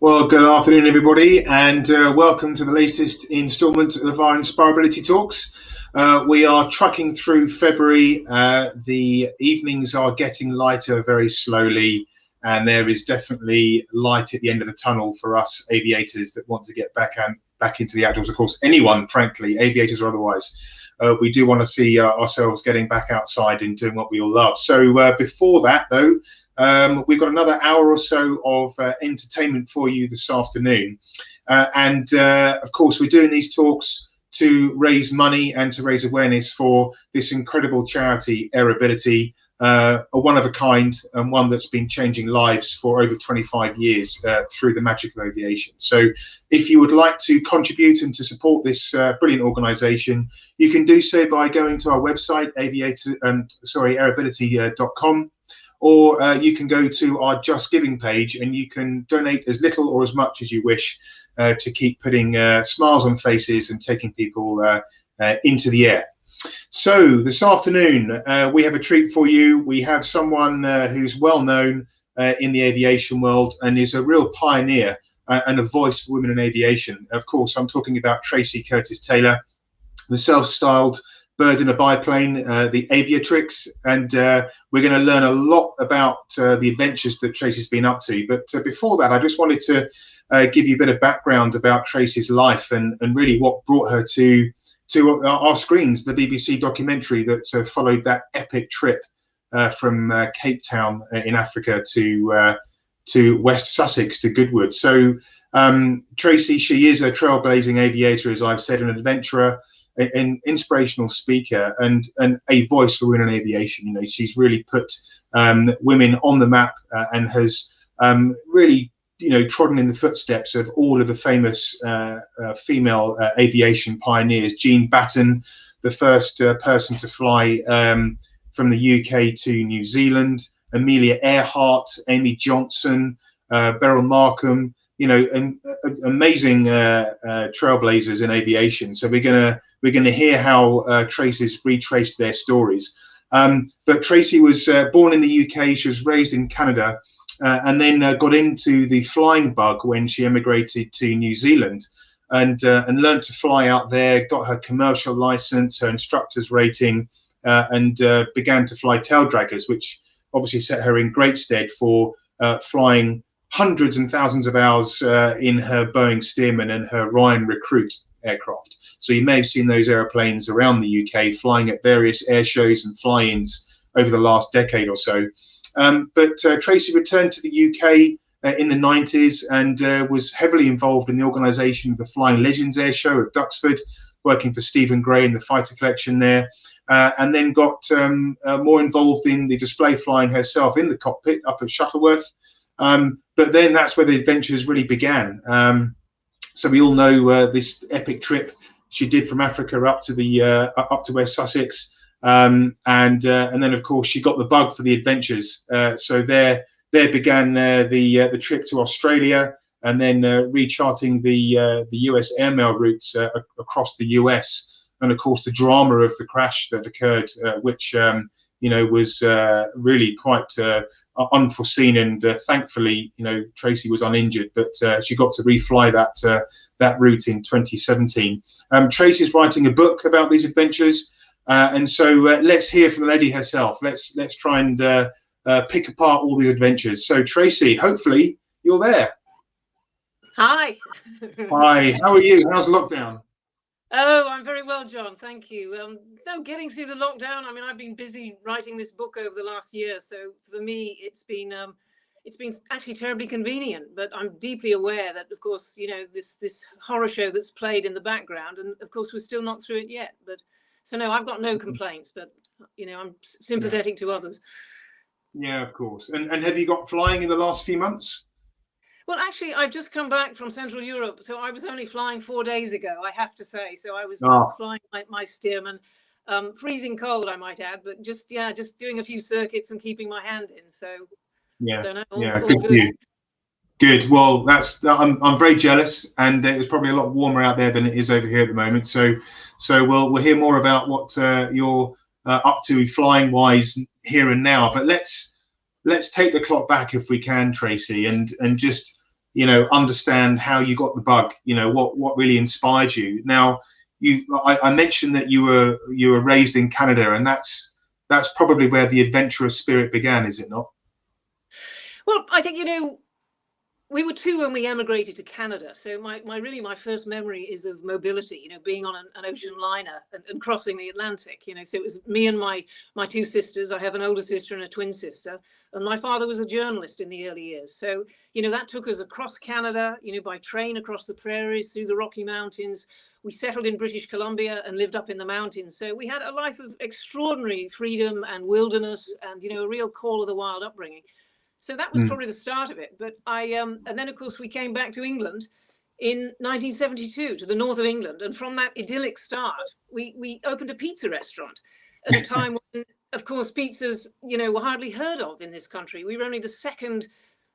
Well, good afternoon, everybody, and welcome to the latest instalment of our Inspirability Talks. We are trucking through February. The evenings are getting lighter very slowly, and there is definitely light at the end of the tunnel for us aviators that want to get back into the outdoors. Of course, anyone, frankly, aviators or otherwise. We do want to see ourselves getting back outside and doing what we all love. So before that, though, we've got another hour or so of entertainment for you this afternoon. Of course, we're doing these talks to raise money and to raise awareness for this incredible charity, Airability, a one-of-a-kind and one that's been changing lives for over 25 years through the magic of aviation. So if you would like to contribute and to support this brilliant organisation, you can do so by going to our website, airability.com. Or you can go to our Just Giving page and you can donate as little or as much as you wish to keep putting smiles on faces and taking people into the air. So this afternoon we have a treat for you. We have someone who's well known in the aviation world and is a real pioneer and a voice for women in aviation. Of course, I'm talking about Tracey Curtis-Taylor, the self-styled bird in a biplane, the Aviatrix, and we're going to learn a lot about the adventures that Tracy's been up to. But before that, I just wanted to give you a bit of background about Tracy's life and really what brought her to our screens, the BBC documentary that followed that epic trip from Cape Town in Africa to West Sussex, to Goodwood. So Tracy, she is a trailblazing aviator, as I've said, an adventurer, an inspirational speaker, and a voice for women in aviation. You know, she's really put women on the map and has really, you know, trodden in the footsteps of all of the famous female aviation pioneers. Jean Batten, the first person to fly from the UK to New Zealand, Amelia Earhart, Amy Johnson, Beryl Markham, you know, amazing trailblazers in aviation. So we're gonna hear how Tracy's retraced their stories. But Tracy was born in the UK. She was raised in Canada, and then got into the flying bug when she emigrated to New Zealand, and learned to fly out there. Got her commercial license, her instructor's rating, and began to fly Taildraggers, which obviously set her in great stead for flying hundreds and thousands of hours in her Boeing Stearman and her Ryan Recruit aircraft. So you may have seen those airplanes around the UK flying at various air shows and fly-ins over the last decade or so. But Tracy returned to the UK in the 90s and was heavily involved in the organisation of the Flying Legends Air Show at Duxford, working for Stephen Gray in the fighter collection there, and then got more involved in the display flying herself in the cockpit up at Shuttleworth. But then that's where the adventures really began. So we all know this epic trip she did from Africa up to West Sussex, and then of course she got the bug for the adventures. So there began the trip to Australia, and then recharting the US airmail routes across the US, and of course the drama of the crash that occurred, which you know, was really quite unforeseen, and thankfully, you know, Tracy was uninjured, but she got to refly that route in 2017. Tracy's writing a book about these adventures, and so let's hear from the lady herself. Let's try and pick apart all these adventures. So Tracy, hopefully you're there. Hi. Hi. How are you? How's lockdown? Oh, I'm very well, John. Thank you. No, getting through the lockdown. I mean, I've been busy writing this book over the last year, so for me, it's been actually terribly convenient. But I'm deeply aware that, of course, you know, this horror show that's played in the background, and of course, we're still not through it yet. But so no, I've got no complaints. But you know, I'm sympathetic to others. Yeah, of course. And have you got flying in the last few months? Well, actually, I've just come back from Central Europe, so I was only flying 4 days ago, I have to say. So I was flying my Stearman, freezing cold, I might add, but just doing a few circuits and keeping my hand in. So yeah, so no, all good. Good. Well, I'm very jealous, and it's probably a lot warmer out there than it is over here at the moment. So we'll hear more about what you're up to flying wise here and now. But let's take the clock back if we can, Tracy, and just understand how you got the bug, what really inspired you. Now, I mentioned that you were raised in Canada, and that's probably where the adventurous spirit began, is it not? Well, I think, we were two when we emigrated to Canada. So my first memory is of mobility, being on an ocean liner and crossing the Atlantic, so it was me and my two sisters. I have an older sister and a twin sister, and my father was a journalist in the early years. So, that took us across Canada, by train across the prairies, through the Rocky Mountains. We settled in British Columbia and lived up in the mountains. So we had a life of extraordinary freedom and wilderness and, a real call of the wild upbringing. So that was probably the start of it. But and then, of course, we came back to England in 1972, to the north of England. And from that idyllic start, we opened a pizza restaurant at a time when, of course, pizzas, were hardly heard of in this country. We were only the second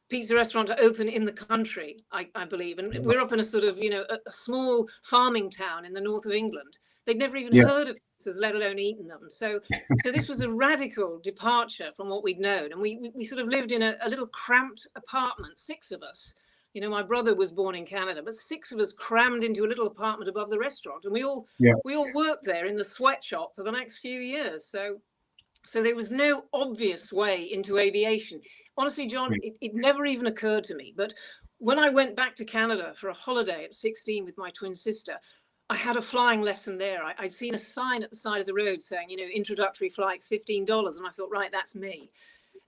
pizza restaurant to open in the country, I believe. And we're up in a sort of, a small farming town in the north of England. They'd never even heard of pizzas, let alone eaten them. So this was a radical departure from what we'd known. And we sort of lived in a little cramped apartment, 6 of us. My brother was born in Canada, but 6 of us crammed into a little apartment above the restaurant. And we all worked there in the sweatshop for the next few years. So there was no obvious way into aviation. Honestly, John, it never even occurred to me. But when I went back to Canada for a holiday at 16 with my twin sister, I had a flying lesson there. I'd seen a sign at the side of the road saying, introductory flights, $15. And I thought, right, that's me.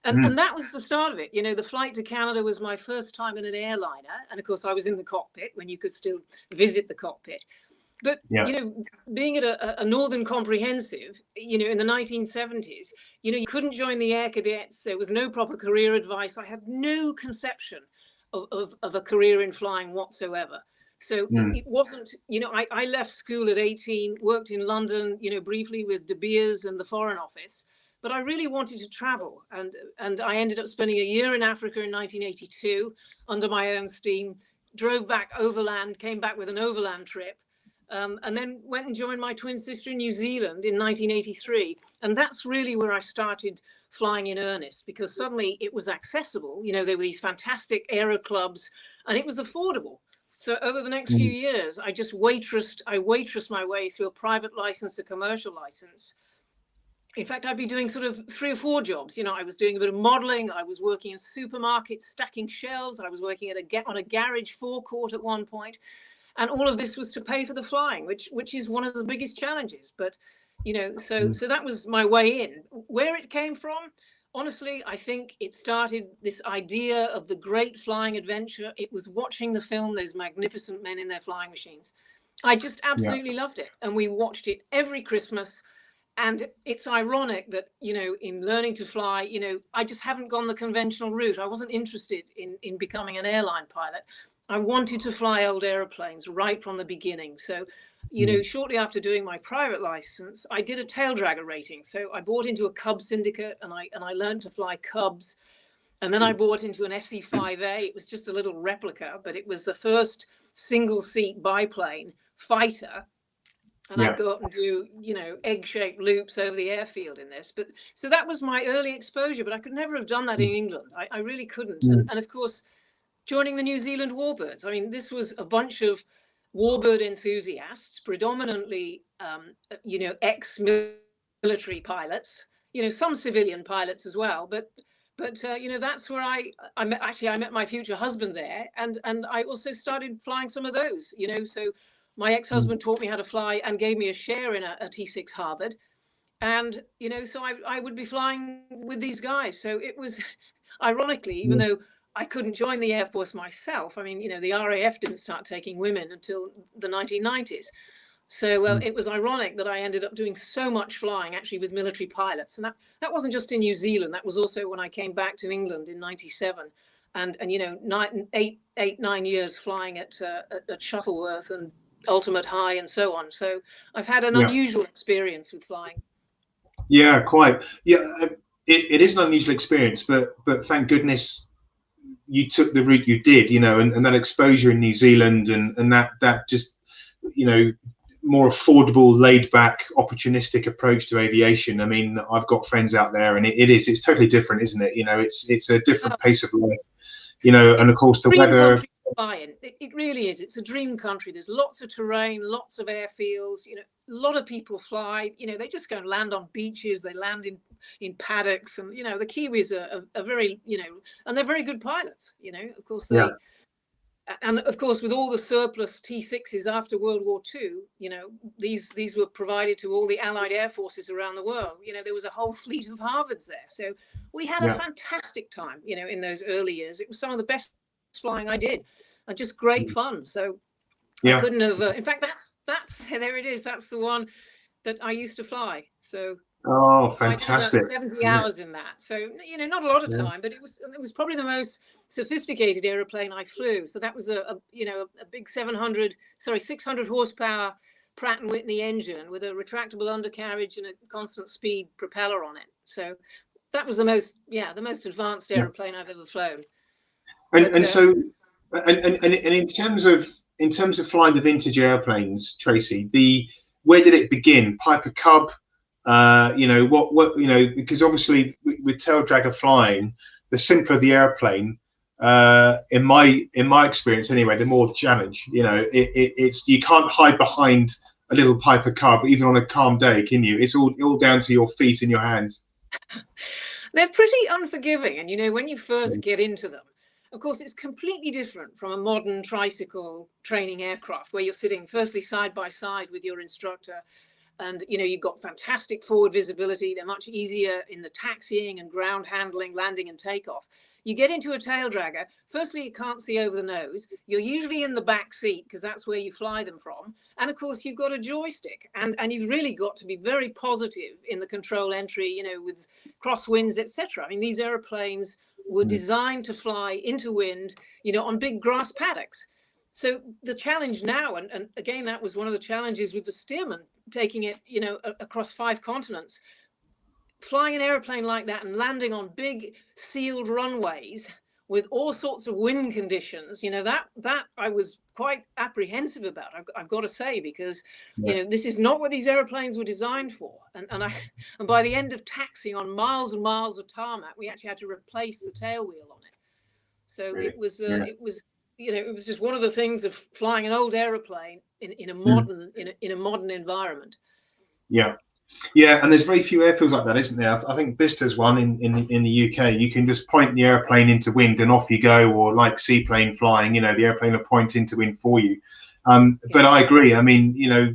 And that was the start of it. The flight to Canada was my first time in an airliner. And of course, I was in the cockpit when you could still visit the cockpit. But, being at a Northern Comprehensive, in the 1970s, you couldn't join the Air Cadets. There was no proper career advice. I had no conception of a career in flying whatsoever. So it wasn't, I left school at 18, worked in London, briefly with De Beers and the Foreign Office, but I really wanted to travel. And I ended up spending a year in Africa in 1982 under my own steam, drove back overland, came back with an overland trip, and then went and joined my twin sister in New Zealand in 1983. And that's really where I started flying in earnest, because suddenly it was accessible. There were these fantastic aero clubs and it was affordable. So over the next few years, I waitressed my way through a private license, a commercial license. In fact, I'd be doing sort of 3 or 4 jobs. I was doing a bit of modeling. I was working in supermarkets, stacking shelves. I was working on a garage forecourt at one point. And all of this was to pay for the flying, which is one of the biggest challenges. But, so that was my way in. Where it came from, honestly, I think it started this idea of the great flying adventure. It was watching the film, those magnificent men in their flying machines. I just absolutely loved it. And we watched it every Christmas. And it's ironic that, in learning to fly, I just haven't gone the conventional route. I wasn't interested in becoming an airline pilot. I wanted to fly old airplanes right from the beginning. So, shortly after doing my private license, I did a Taildragger rating. So I bought into a Cub syndicate and I learned to fly Cubs. And then I bought into an SE-5A. It was just a little replica, but it was the first single seat biplane fighter. And I'd go up and do, egg-shaped loops over the airfield in this. But so that was my early exposure, but I could never have done that in England. I really couldn't. And of course, joining the New Zealand Warbirds. I mean, this was a bunch of warbird enthusiasts, predominantly, ex-military pilots, some civilian pilots as well. But that's where I met my future husband there. And I also started flying some of those, so my ex-husband taught me how to fly and gave me a share in a T6 Harvard. And, so I would be flying with these guys. So it was, ironically, even though I couldn't join the Air Force myself, I mean, the RAF didn't start taking women until the 1990s. So it was ironic that I ended up doing so much flying actually with military pilots. And that wasn't just in New Zealand. That was also when I came back to England in 97. And 9 years flying at Shuttleworth and Ultimate High and so on. So I've had an unusual experience with flying. Yeah, quite. Yeah, it is an unusual experience, but thank goodness you took the route you did, and that exposure in New Zealand and that just, more affordable, laid back, opportunistic approach to aviation. I mean, I've got friends out there and it's totally different, isn't it? It's a different pace of life, and of course the weather. flying. It really is. It's a dream country. There's lots of terrain, lots of airfields. You know, a lot of people fly. You know, they just go and land on beaches. They land in paddocks, and you know, the Kiwis are very, you know, and they're very good pilots. You know, of course Yeah. and of course, with all the surplus T6s after World War II, you know, these were provided to all the Allied air forces around the world. You know, there was a whole fleet of Harvards there. So we had a Yeah. fantastic time, you know, in those early years. It was some of the best flying I did, and just great fun. So I Yeah. couldn't have, in fact, that's there it is. That's the one that I used to fly. So Oh, so I did about fantastic. 70 Yeah. hours in that. So, you know, not a lot of Yeah. time, but it was probably the most sophisticated airplane I flew. So that was a big 600 horsepower Pratt and Whitney engine with a retractable undercarriage and a constant speed propeller on it. So that was the most advanced Yeah. airplane I've ever flown. And so in terms of flying the vintage airplanes, Tracy, where did it begin? Piper Cub, you know, what you know, because obviously with Taildragger flying, the simpler the airplane, in my experience anyway, the more the challenge. You know, it's you can't hide behind a little Piper Cub even on a calm day, can you? It's all down to your feet and your hands. They're pretty unforgiving, and you know, when you first get into them, of course, it's completely different from a modern tricycle training aircraft where you're sitting firstly side by side with your instructor, and you know, you've got fantastic forward visibility. They're much easier in the taxiing and ground handling, landing and takeoff. You get into a Taildragger, firstly, you can't see over the nose. You're usually in the back seat because that's where you fly them from. And of course, you've got a joystick, and you've really got to be very positive in the control entry, you know, with crosswinds, etc. I mean, these airplanes were designed to fly into wind, you know, on big grass paddocks. So the challenge now, and again, that was one of the challenges with the Stearman, taking it, you know, across 5 continents. Flying an airplane like that and landing on big sealed runways with all sorts of wind conditions, you know, that I was quite apprehensive about, I've got to say, because, you know, this is not what these airplanes were designed for. And by the end of taxiing on miles and miles of tarmac, we actually had to replace the tail wheel on it. So Really? it was, Yeah. you know, it was just one of the things of flying an old airplane in a modern environment. Yeah. Yeah, and there's very few airfields like that, isn't there? I think Bista's one in the UK. You can just point the airplane into wind and off you go, or like seaplane flying, you know, the airplane will point into wind for you. But I agree. I mean, you know,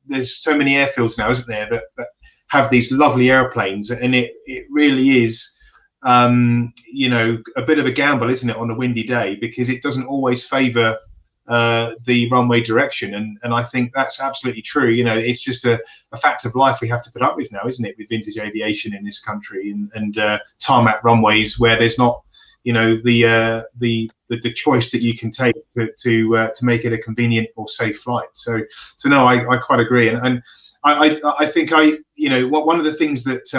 there's so many airfields now, isn't there, that have these lovely airplanes, and it really is, you know, a bit of a gamble, isn't it, on a windy day, because it doesn't always favour the runway direction, and I think that's absolutely true. You know, it's just a fact of life we have to put up with now, isn't it, with vintage aviation in this country, and tarmac runways where there's not, you know, the choice that you can take to make it a convenient or safe flight. So no, I quite agree, and I think you know, one of the things that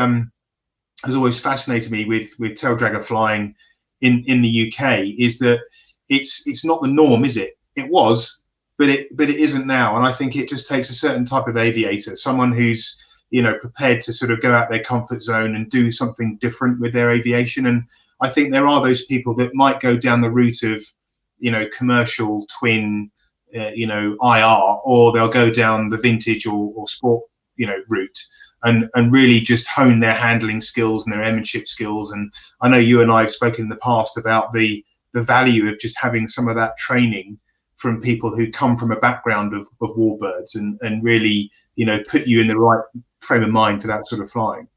has always fascinated me with Taildragger flying in the UK is that it's not the norm, is it? It was, but it isn't now. And I think it just takes a certain type of aviator, someone who's, you know, prepared to sort of go out their comfort zone and do something different with their aviation. And I think there are those people that might go down the route of, you know, commercial twin, you know, IR, or they'll go down the vintage or sport, you know, route, and really just hone their handling skills and their airmanship skills. And I know you and I have spoken in the past about the value of just having some of that training from people who come from a background of warbirds, and really, you know, put you in the right frame of mind for that sort of flying.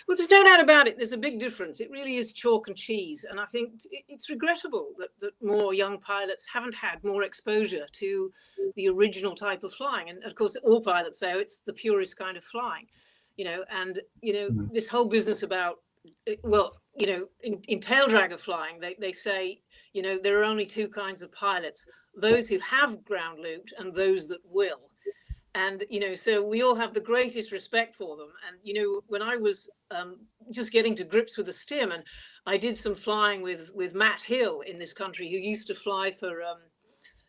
Well, there's no doubt about it. There's a big difference. It really is chalk and cheese. And I think it's regrettable that more young pilots haven't had more exposure to the original type of flying. And of course, all pilots say, oh, it's the purest kind of flying, you know, and, you know, this whole business about, well, you know, in Taildragger flying, they say, you know, there are only 2 kinds of pilots, those who have ground looped and those that will. And, you know, so we all have the greatest respect for them. And, you know, when I was just getting to grips with the Stearman, I did some flying with Matt Hill in this country, who used to fly for,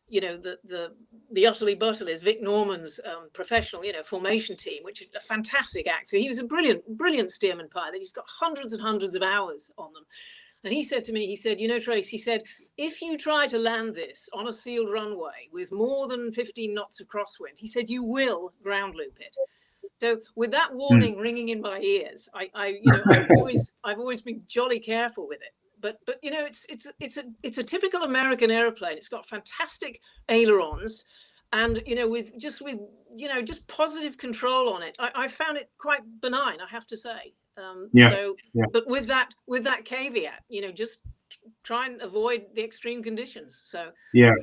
you know, the Utterly Butterleys, Vic Norman's professional, you know, formation team, which is a fantastic actor. He was a brilliant Stearman pilot. He's got hundreds and hundreds of hours on them. And he said to me, he said, you know, Trace, he said, if you try to land this on a sealed runway with more than 15 knots of crosswind, he said, you will ground loop it. So with that warning ringing in my ears, you know, I've always been jolly careful with it. But you know, it's a typical American airplane. It's got fantastic ailerons, and you know, with you know, just positive control on it, I found it quite benign, I have to say. But with that caveat, you know, just try and avoid the extreme conditions. So yeah,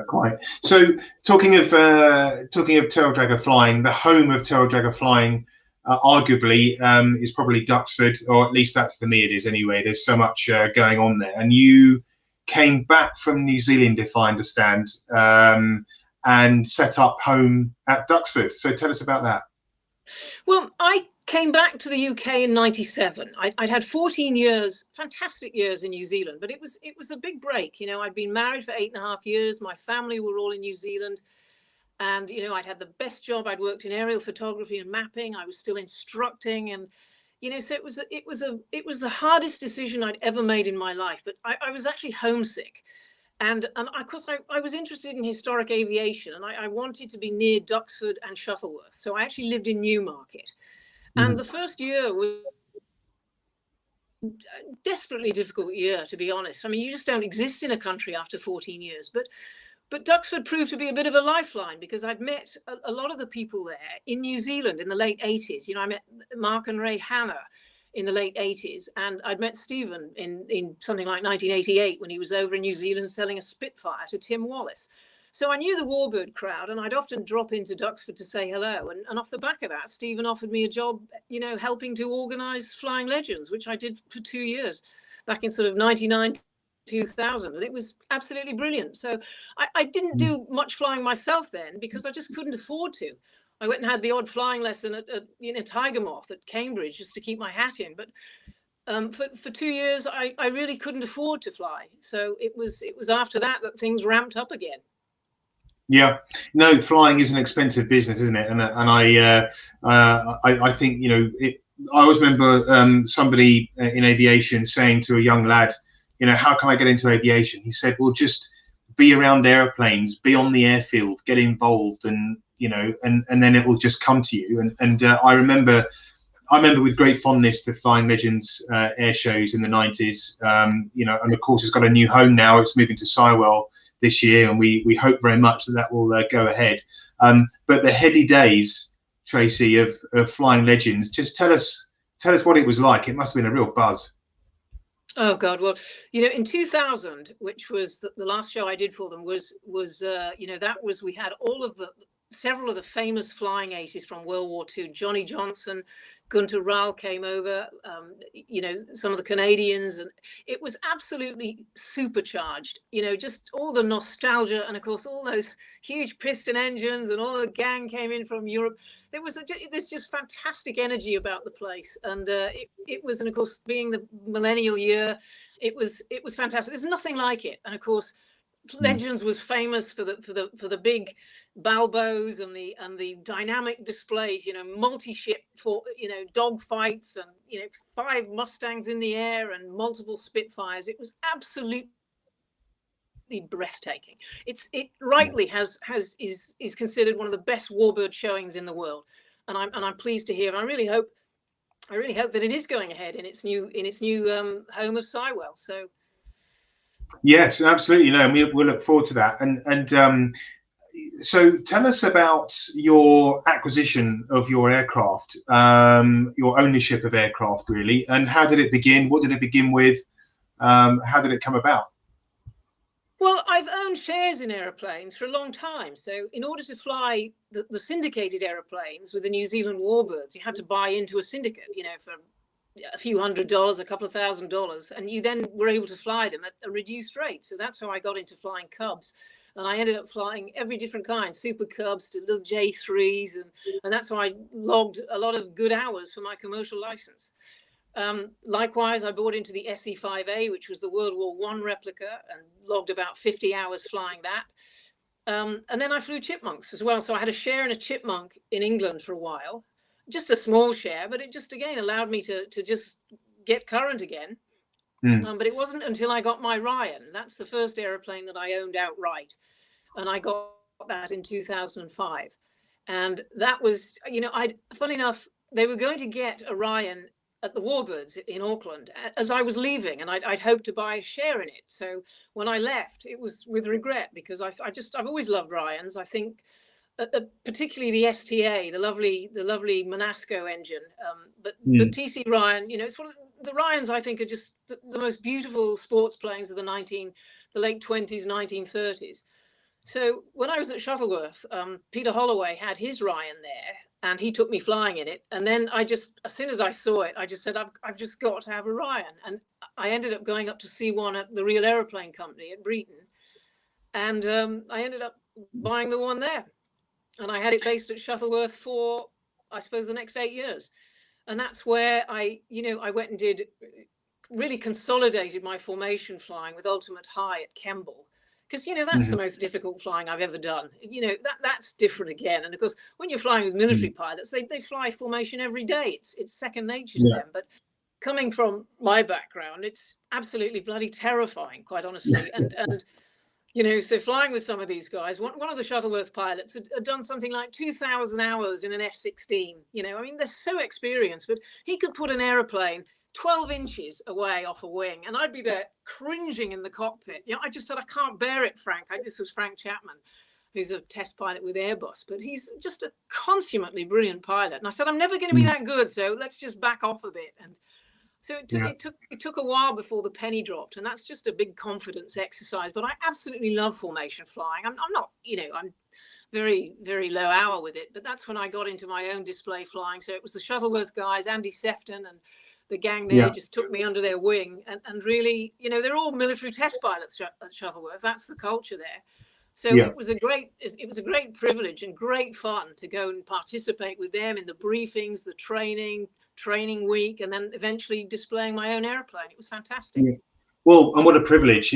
quite. So talking of Taildragger flying, the home of Taildragger flying, arguably, is probably Duxford, or at least that's for me it is anyway. There's so much going on there, and you came back from New Zealand, if I understand, and set up home at Duxford. So tell us about that. Well, I came back to the UK in '97. I'd had 14 years, fantastic years in New Zealand, but it was a big break. You know, I'd been married for 8.5 years. My family were all in New Zealand. And, you know, I'd had the best job. I'd worked in aerial photography and mapping. I was still instructing. And, you know, so it was the hardest decision I'd ever made in my life. But I was actually homesick. And of course, I was interested in historic aviation, and I wanted to be near Duxford and Shuttleworth. So I actually lived in Newmarket. And the first year was a desperately difficult year, to be honest. I mean, you just don't exist in a country after 14 years. But Duxford proved to be a bit of a lifeline, because I'd met a lot of the people there in New Zealand in the late 80s. You know, I met Mark and Ray Hanna in the late 80s, and I'd met Stephen in something like 1988 when he was over in New Zealand selling a Spitfire to Tim Wallace. So I knew the Warbird crowd, and I'd often drop into Duxford to say hello. And off the back of that, Stephen offered me a job, you know, helping to organise Flying Legends, which I did for 2 years back in sort of 99, 2000, and it was absolutely brilliant. So I didn't do much flying myself then, because I just couldn't afford to. I went and had the odd flying lesson at you know, Tiger Moth at Cambridge, just to keep my hat in. But for 2 years, I really couldn't afford to fly. So it was after that things ramped up again. Yeah, no, flying is an expensive business, isn't it? And I think, you know, I always remember somebody in aviation saying to a young lad, you know, how can I get into aviation? He said, well, just be around airplanes, be on the airfield, get involved, and you know, and then it will just come to you. And I remember with great fondness the Flying Legends air shows in the 90s. You know, and of course it's got a new home now. It's moving to Sywell this year, and we hope very much that will go ahead. But the heady days, Tracy, of Flying Legends, just tell us what it was like. It must have been a real buzz. Oh God! Well, you know, in 2000, which was the last show I did for them, was you know, that was, we had all of several of the famous flying aces from World War II. Johnny Johnson, Gunter Rahl came over. You know, some of the Canadians, and it was absolutely supercharged. You know, just all the nostalgia, and of course all those huge piston engines, and all the gang came in from Europe. There's just fantastic energy about the place, and it was, and of course, being the millennial year, it was fantastic. There's nothing like it, and of course, Legends was famous for the big balbos and the dynamic displays. You know, multi-ship you know, dogfights, and you know, 5 Mustangs in the air and multiple Spitfires. It was absolutely breathtaking. It rightly is considered one of the best warbird showings in the world, and I'm pleased to hear. And I really hope that it is going ahead in its new home of Sywell. So yes, absolutely. No, we'll look forward to that. And so tell us about your acquisition of your aircraft, your ownership of aircraft, really, and how did it begin? What did it begin with? How did it come about? Well, I've owned shares in aeroplanes for a long time. So in order to fly the syndicated aeroplanes with the New Zealand Warbirds, you had to buy into a syndicate, you know, for a few $100s, a couple of $1,000s, and you then were able to fly them at a reduced rate. So that's how I got into flying Cubs. And I ended up flying every different kind, Super Cubs to little J3s. And that's how I logged a lot of good hours for my commercial license. Likewise, I bought into the SE-5A, which was the World War I replica, and logged about 50 hours flying that. And then I flew Chipmunks as well. So I had a share in a Chipmunk in England for a while, just a small share, but it just, again, allowed me to just get current again. But it wasn't until I got my Ryan. That's the first aeroplane that I owned outright. And I got that in 2005. And that was, funny enough, they were going to get a Ryan at the Warbirds in Auckland as I was leaving, and I'd hoped to buy a share in it. So when I left, it was with regret, because I've always loved Ryans. I think particularly the STA, the lovely Monasco engine, but TC Ryan, it's one of the Ryans. I think are just the most beautiful sports planes of the late 20s, 1930s. So when I was at Shuttleworth, Peter Holloway had his Ryan there, and he took me flying in it. And then as soon as I saw it, I just said, I've just got to have a Ryan. And I ended up going up to see one at the Real Aeroplane Company at Breeton. And I ended up buying the one there. And I had it based at Shuttleworth for, I suppose, the next 8 years. And that's where I went and really consolidated my formation flying with Ultimate High at Kemble. Because, that's the most difficult flying I've ever done. That's different again. And of course, when you're flying with military pilots, they fly formation every day. It's second nature to them. But coming from my background, it's absolutely bloody terrifying, quite honestly. And so flying with some of these guys, one of the Shuttleworth pilots had done something like 2,000 hours in an F-16. They're so experienced, but he could put an aeroplane 12 inches away off a wing, and I'd be there cringing in the cockpit. I just said, I can't bear it, Frank. This was Frank Chapman, who's a test pilot with Airbus, but he's just a consummately brilliant pilot. And I said, I'm never going to be that good, so let's just back off a bit. And so it took a while before the penny dropped, and that's just a big confidence exercise. But I absolutely love formation flying. I'm not, I'm very, very low hour with it, but that's when I got into my own display flying. So it was the Shuttleworth guys, Andy Sefton and the gang there just took me under their wing, and really, they're all military test pilots at Shuttleworth. That's the culture there. So it was a great privilege and great fun to go and participate with them in the briefings, the training week, and then eventually displaying my own airplane. It was fantastic. Well, and what a privilege,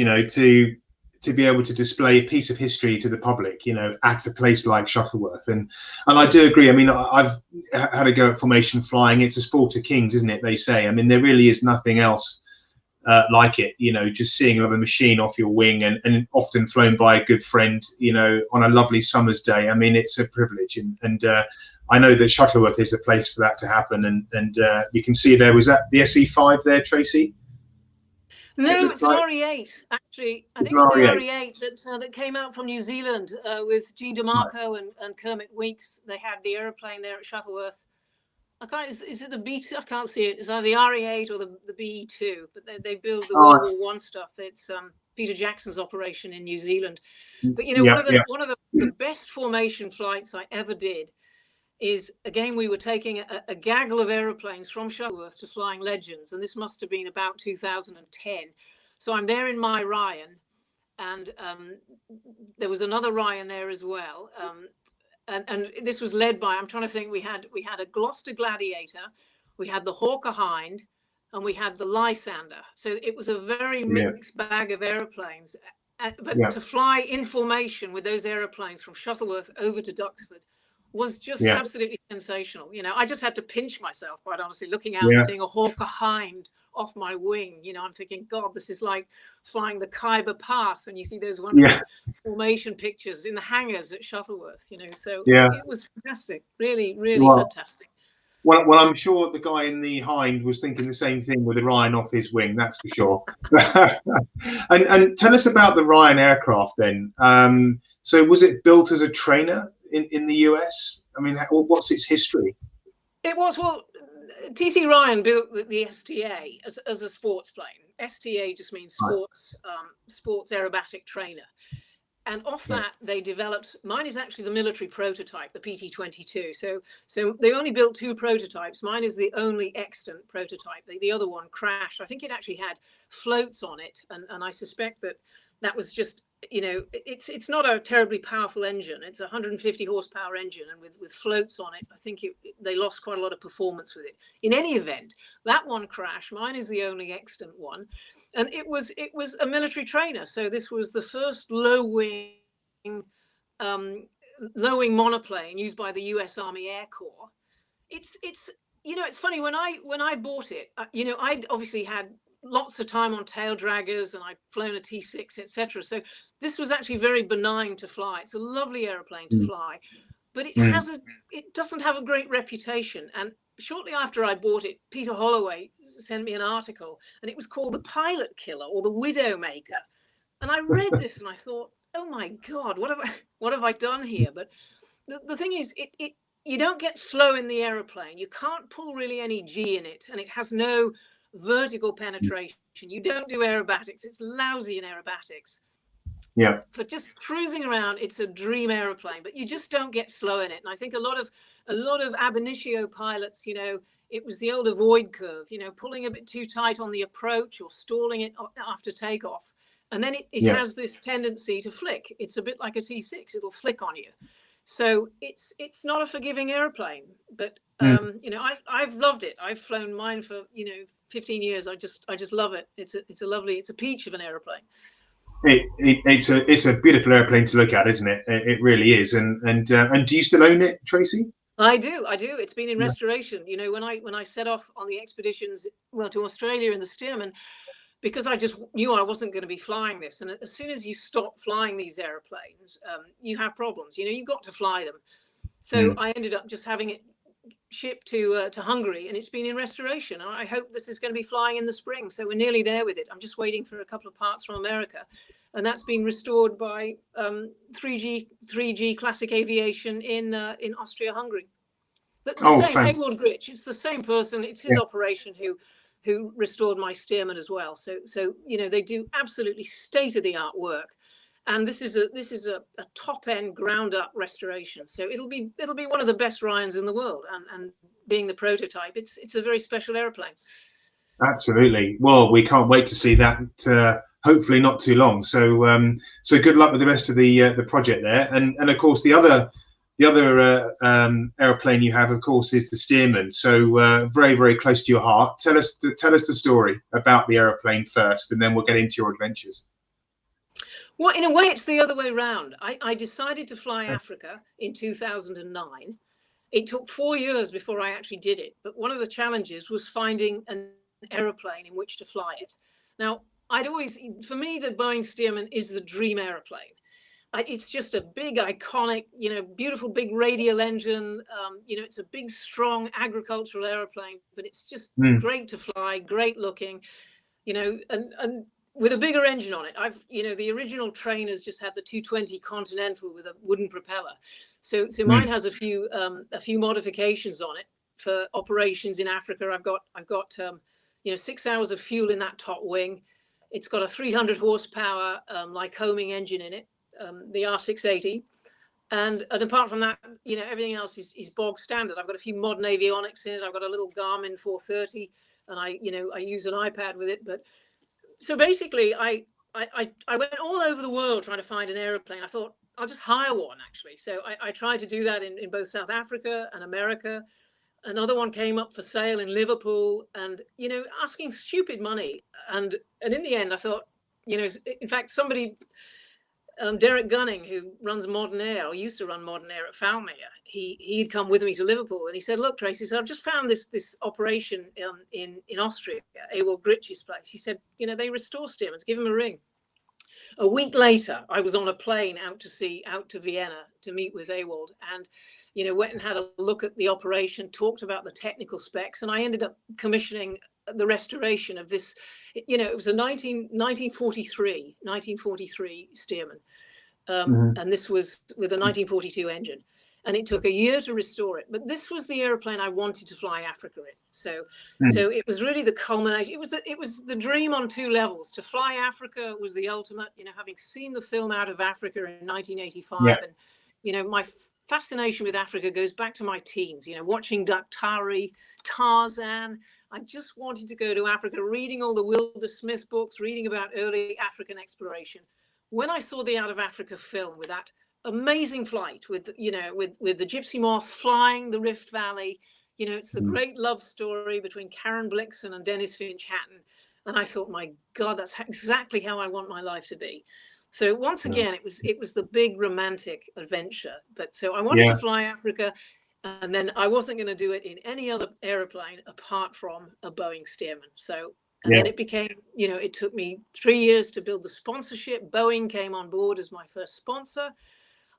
to be able to display a piece of history to the public, at a place like Shuttleworth. And I do agree. I've had a go at formation flying. It's a sport of kings, isn't it? They say. There really is nothing else like it. Just seeing another machine off your wing, and often flown by a good friend, on a lovely summer's day. It's a privilege, and I know that Shuttleworth is a place for that to happen. And you can see there was that the SE5 there, Tracy. No, it's an RE8, actually. I think it's the RE8 that came out from New Zealand with G. DeMarco and Kermit Weeks. They had the aeroplane there at Shuttleworth. Is it the B2? I can't see it. It's either the RE8 or the BE2, but they build the World War I stuff. It's Peter Jackson's operation in New Zealand. But one of the best formation flights I ever did is, again, we were taking a gaggle of aeroplanes from Shuttleworth to Flying Legends, and this must have been about 2010. So I'm there in my Ryan, and there was another Ryan there as well. And this was led by, I'm trying to think, we had a Gloucester Gladiator, we had the Hawker Hind, and we had the Lysander. So it was a very mixed bag of aeroplanes. But to fly in formation with those aeroplanes from Shuttleworth over to Duxford was just absolutely sensational. I just had to pinch myself, quite honestly, looking out and seeing a Hawker Hind off my wing. I'm thinking, God, this is like flying the Khyber Pass when you see those wonderful formation pictures in the hangars at Shuttleworth. So it was fantastic, really, really fantastic. Well, I'm sure the guy in the Hind was thinking the same thing with the Ryan off his wing, that's for sure. and tell us about the Ryan aircraft then. So was it built as a trainer in the US? What's its history? It was, TC Ryan built the STA as a sports plane. STA just means sports aerobatic trainer. And off that, they developed, mine is actually the military prototype, the PT-22. So they only built 2 prototypes. Mine is the only extant prototype. The other one crashed. I think it actually had floats on it. And I suspect that was just, it's not a terribly powerful engine. It's a 150 horsepower engine. And with floats on it, I think they lost quite a lot of performance with it. In any event, that one crashed. Mine is the only extant one. And it was a military trainer. So this was the first low wing monoplane used by the US Army Air Corps. It's funny, when I bought it, I'd obviously had lots of time on Taildraggers, and I'd flown a T6, etc. So this was actually very benign to fly. It's a lovely airplane to fly, but it doesn't have a great reputation. And shortly after I bought it, Peter Holloway sent me an article, and it was called The Pilot Killer or The Widowmaker. And I read this and I thought, oh my God, what have I done here? But the thing is, you don't get slow in the aeroplane. You can't pull really any G in it, and it has no vertical penetration. You don't do aerobatics. It's lousy in aerobatics. Yeah. For just cruising around, it's a dream aeroplane, but you just don't get slow in it. And I think a lot of ab initio pilots, you know, it was the old avoid curve, you know, pulling a bit too tight on the approach or stalling it after takeoff. And then it has this tendency to flick. It's a bit like a T6. It'll flick on you. So it's not a forgiving airplane, but you know, I've loved it. I've flown mine for, you know, 15 years. I just love it. It's a peach of an airplane. It's a beautiful airplane to look at, isn't it? It really is. And do you still own it, Tracy? I do. It's been in restoration. You know, when I set off on the expeditions, well, to Australia in the Stearman, because I just knew I wasn't going to be flying this. And as soon as you stop flying these airplanes, you have problems. You know, you've got to fly them. So I ended up just having it shipped to Hungary, and it's been in restoration. And I hope this is going to be flying in the spring. So we're nearly there with it. I'm just waiting for a couple of parts from America. And that's been restored by 3G Classic Aviation in Austria-Hungary. The same, Ewald Gritsch. It's the same person. It's his operation who restored my Stearman as well. So you know, they do absolutely state-of-the-art work, and this is a top-end ground-up restoration. So it'll be one of the best Ryans in the world, and being the prototype, it's a very special airplane. Absolutely. Well, we can't wait to see that. Hopefully not too long. So good luck with the rest of the project there, and of course the other airplane you have, of course, is the Stearman. So very, very close to your heart. Tell us the story about the airplane first, and then we'll get into your adventures. Well, in a way, it's the other way around. I decided to fly Africa in 2009. It took 4 years before I actually did it. But one of the challenges was finding an airplane in which to fly it. Now, for me, the Boeing Stearman is the dream airplane. It's just a big, iconic, you know, beautiful big radial engine. You know, it's a big, strong agricultural airplane, but it's just great to fly, great looking, you know, and with a bigger engine on it. You know, the original trainers just had the 220 Continental with a wooden propeller. So mine has a few modifications on it for operations in Africa. I've got you know, 6 hours of fuel in that top wing. It's got a 300 horsepower Lycoming engine in it. The R680, and apart from that, you know, everything else is bog standard. I've got a few modern avionics in it. I've got a little Garmin 430, and I use an iPad with it. But so basically, I went all over the world trying to find an airplane. I thought I'll just hire one, actually. So I tried to do that in both South Africa and America. Another one came up for sale in Liverpool, and, you know, asking stupid money. And in the end, I thought, you know, in fact, somebody. Derek Gunning, who runs Modern Air, or used to run Modern Air at Falmere, he'd come with me to Liverpool, and he said, "Look, Tracy, I've just found this operation in Austria, Ewald Gritsch's place." He said, "You know, they restore Stearmans. Give him a ring." A week later, I was on a plane out to Vienna to meet with Ewald, and, you know, went and had a look at the operation, talked about the technical specs, and I ended up commissioning the restoration of this. You know, it was a 1943 Stearman, and this was with a 1942 engine, and it took a year to restore it. But this was the airplane I wanted to fly Africa in. So it was really the culmination. It was the dream on two levels. To fly Africa was the ultimate. You know, having seen the film Out of Africa in 1985, and, you know, my fascination with Africa goes back to my teens. You know, watching Daktari, Tarzan. I just wanted to go to Africa, reading all the Wilbur Smith books, reading about early African exploration. When I saw the Out of Africa film with that amazing flight with, you know, with the Gypsy Moth flying the Rift Valley, you know, it's the great love story between Karen Blixen and Dennis Finch Hatton. And I thought, my God, that's exactly how I want my life to be. So once again, it was the big romantic adventure. But so I wanted to fly Africa. And then I wasn't going to do it in any other airplane apart from a Boeing Stearman. So And then it became, you know, it took me 3 years to build the sponsorship. Boeing came on board as my first sponsor.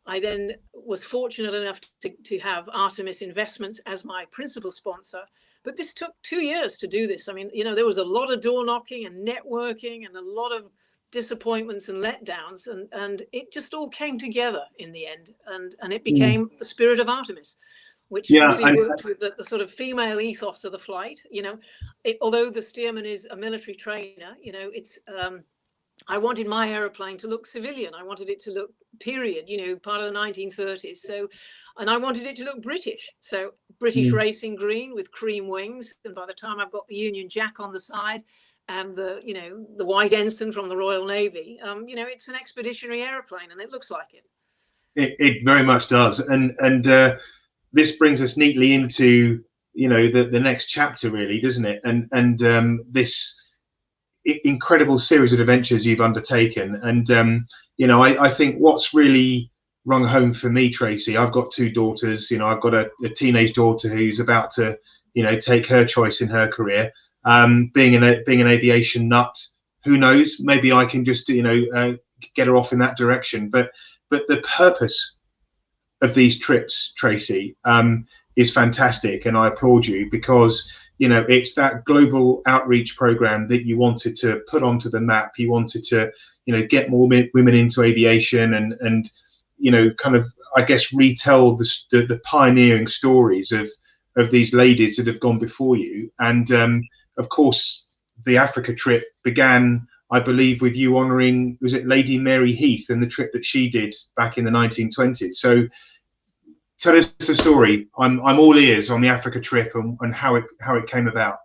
I then was fortunate enough to have Artemis Investments as my principal sponsor. But this took 2 years to do this. I mean, you know, there was a lot of door knocking and networking and a lot of disappointments and letdowns. And it just all came together in the end. And it became the Spirit of Artemis, which really worked with the sort of female ethos of the flight. You know, although the Stearman is a military trainer, you know, it's I wanted my aeroplane to look civilian. I wanted it to look period, you know, part of the 1930s. So, and I wanted it to look British. So British racing green with cream wings. And by the time I've got the Union Jack on the side and the, you know, the white ensign from the Royal Navy, you know, it's an expeditionary aeroplane and it looks like it. It very much does. And this brings us neatly into, you know, the next chapter, really, doesn't it? And this incredible series of adventures you've undertaken. And you know, I think what's really rung home for me, Tracy, I've got 2 daughters. You know, I've got a teenage daughter who's about to, you know, take her choice in her career. Being an aviation nut, who knows? Maybe I can just, you know, get her off in that direction. But the purpose of these trips, Tracy, is fantastic, and I applaud you, because, you know, it's that global outreach program that you wanted to put onto the map. You wanted to, you know, get more women into aviation and you know, kind of, I guess, retell the pioneering stories of these ladies that have gone before you. And of course, the Africa trip began, I believe, with you honouring, was it Lady Mary Heath and the trip that she did back in the 1920s? So tell us the story. I'm all ears on the Africa trip and how it came about.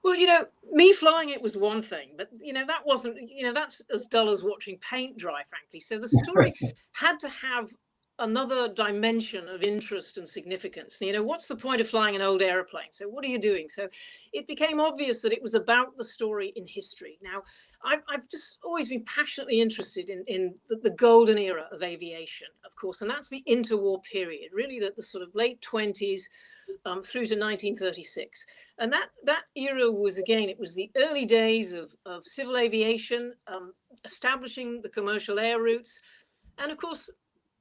Well, you know, me flying it was one thing, but, you know, that wasn't, you know, that's as dull as watching paint dry, frankly. So the story had to have another dimension of interest and significance. You know, what's the point of flying an old airplane? So what are you doing? So it became obvious that it was about the story in history. Now, I've just always been passionately interested in the golden era of aviation, of course, and that's the interwar period, really the sort of late 20s through to 1936. And that era was, again, it was the early days of civil aviation, establishing the commercial air routes. And of course,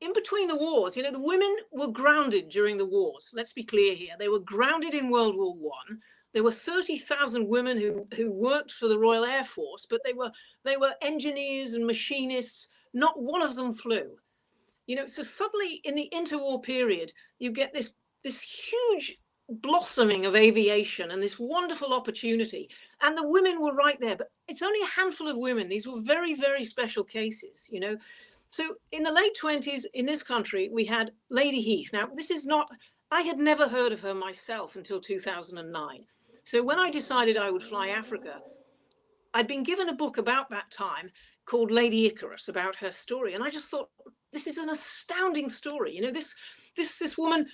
in between the wars, you know, the women were grounded during the wars. Let's be clear here. They were grounded in World War I. There were 30,000 women who worked for the Royal Air Force, but they were engineers and machinists. Not one of them flew. You know, so suddenly in the interwar period, you get this huge blossoming of aviation and this wonderful opportunity. And the women were right there, but it's only a handful of women. These were very, very special cases, you know. So in the late 20s in this country, we had Lady Heath. Now, this is not, I had never heard of her myself until 2009. So when I decided I would fly Africa, I'd been given a book about that time called Lady Icarus, about her story. And I just thought, this is an astounding story. You know, this woman,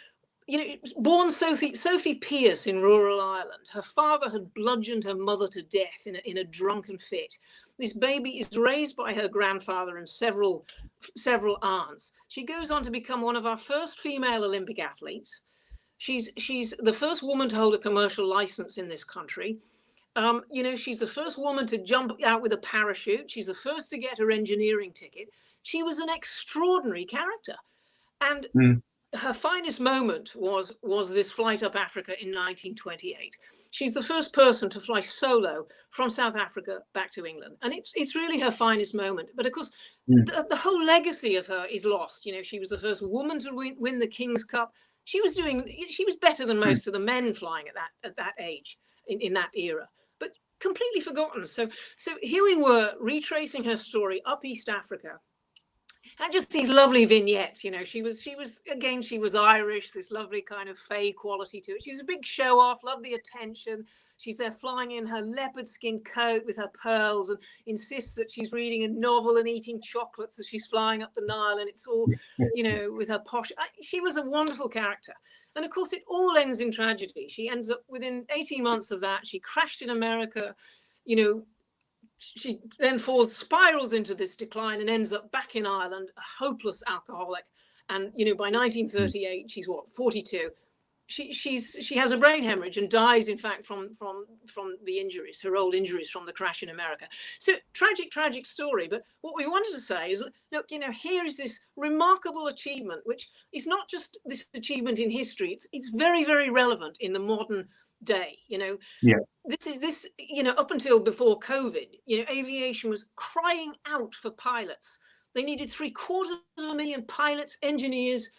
you know, born Sophie Pierce in rural Ireland. Her father had bludgeoned her mother to death in a drunken fit. This baby is raised by her grandfather and several aunts. She goes on to become one of our first female Olympic athletes. She's the first woman to hold a commercial license in this country. You know, she's the first woman to jump out with a parachute. She's the first to get her engineering ticket. She was an extraordinary character. And her finest moment was this flight up Africa in 1928. She's the first person to fly solo from South Africa back to England. And it's really her finest moment. But of course, the whole legacy of her is lost. You know, she was the first woman to win the King's Cup. She was better than most of the men flying at that age in that era, but completely forgotten. So here we were retracing her story up East Africa. And just these lovely vignettes, you know, she was Irish, this lovely kind of fey quality to it. She's a big show off, loved the attention. She's there flying in her leopard skin coat with her pearls and insists that she's reading a novel and eating chocolates as she's flying up the Nile. And it's all, you know, with her posh. She was a wonderful character. And of course, it all ends in tragedy. She ends up within 18 months of that. She crashed in America, you know. She then spirals into this decline and ends up back in Ireland, a hopeless alcoholic. And, you know, by 1938, she's 42. she has a brain hemorrhage and dies, in fact, from the injuries, her old injuries from the crash in America. So tragic story. But what we wanted to say is, look, here is this remarkable achievement, which is not just this achievement in history. It's very, very relevant in the modern day. Yeah. This up until before COVID, aviation was crying out for pilots. They needed 750,000 pilots, engineers,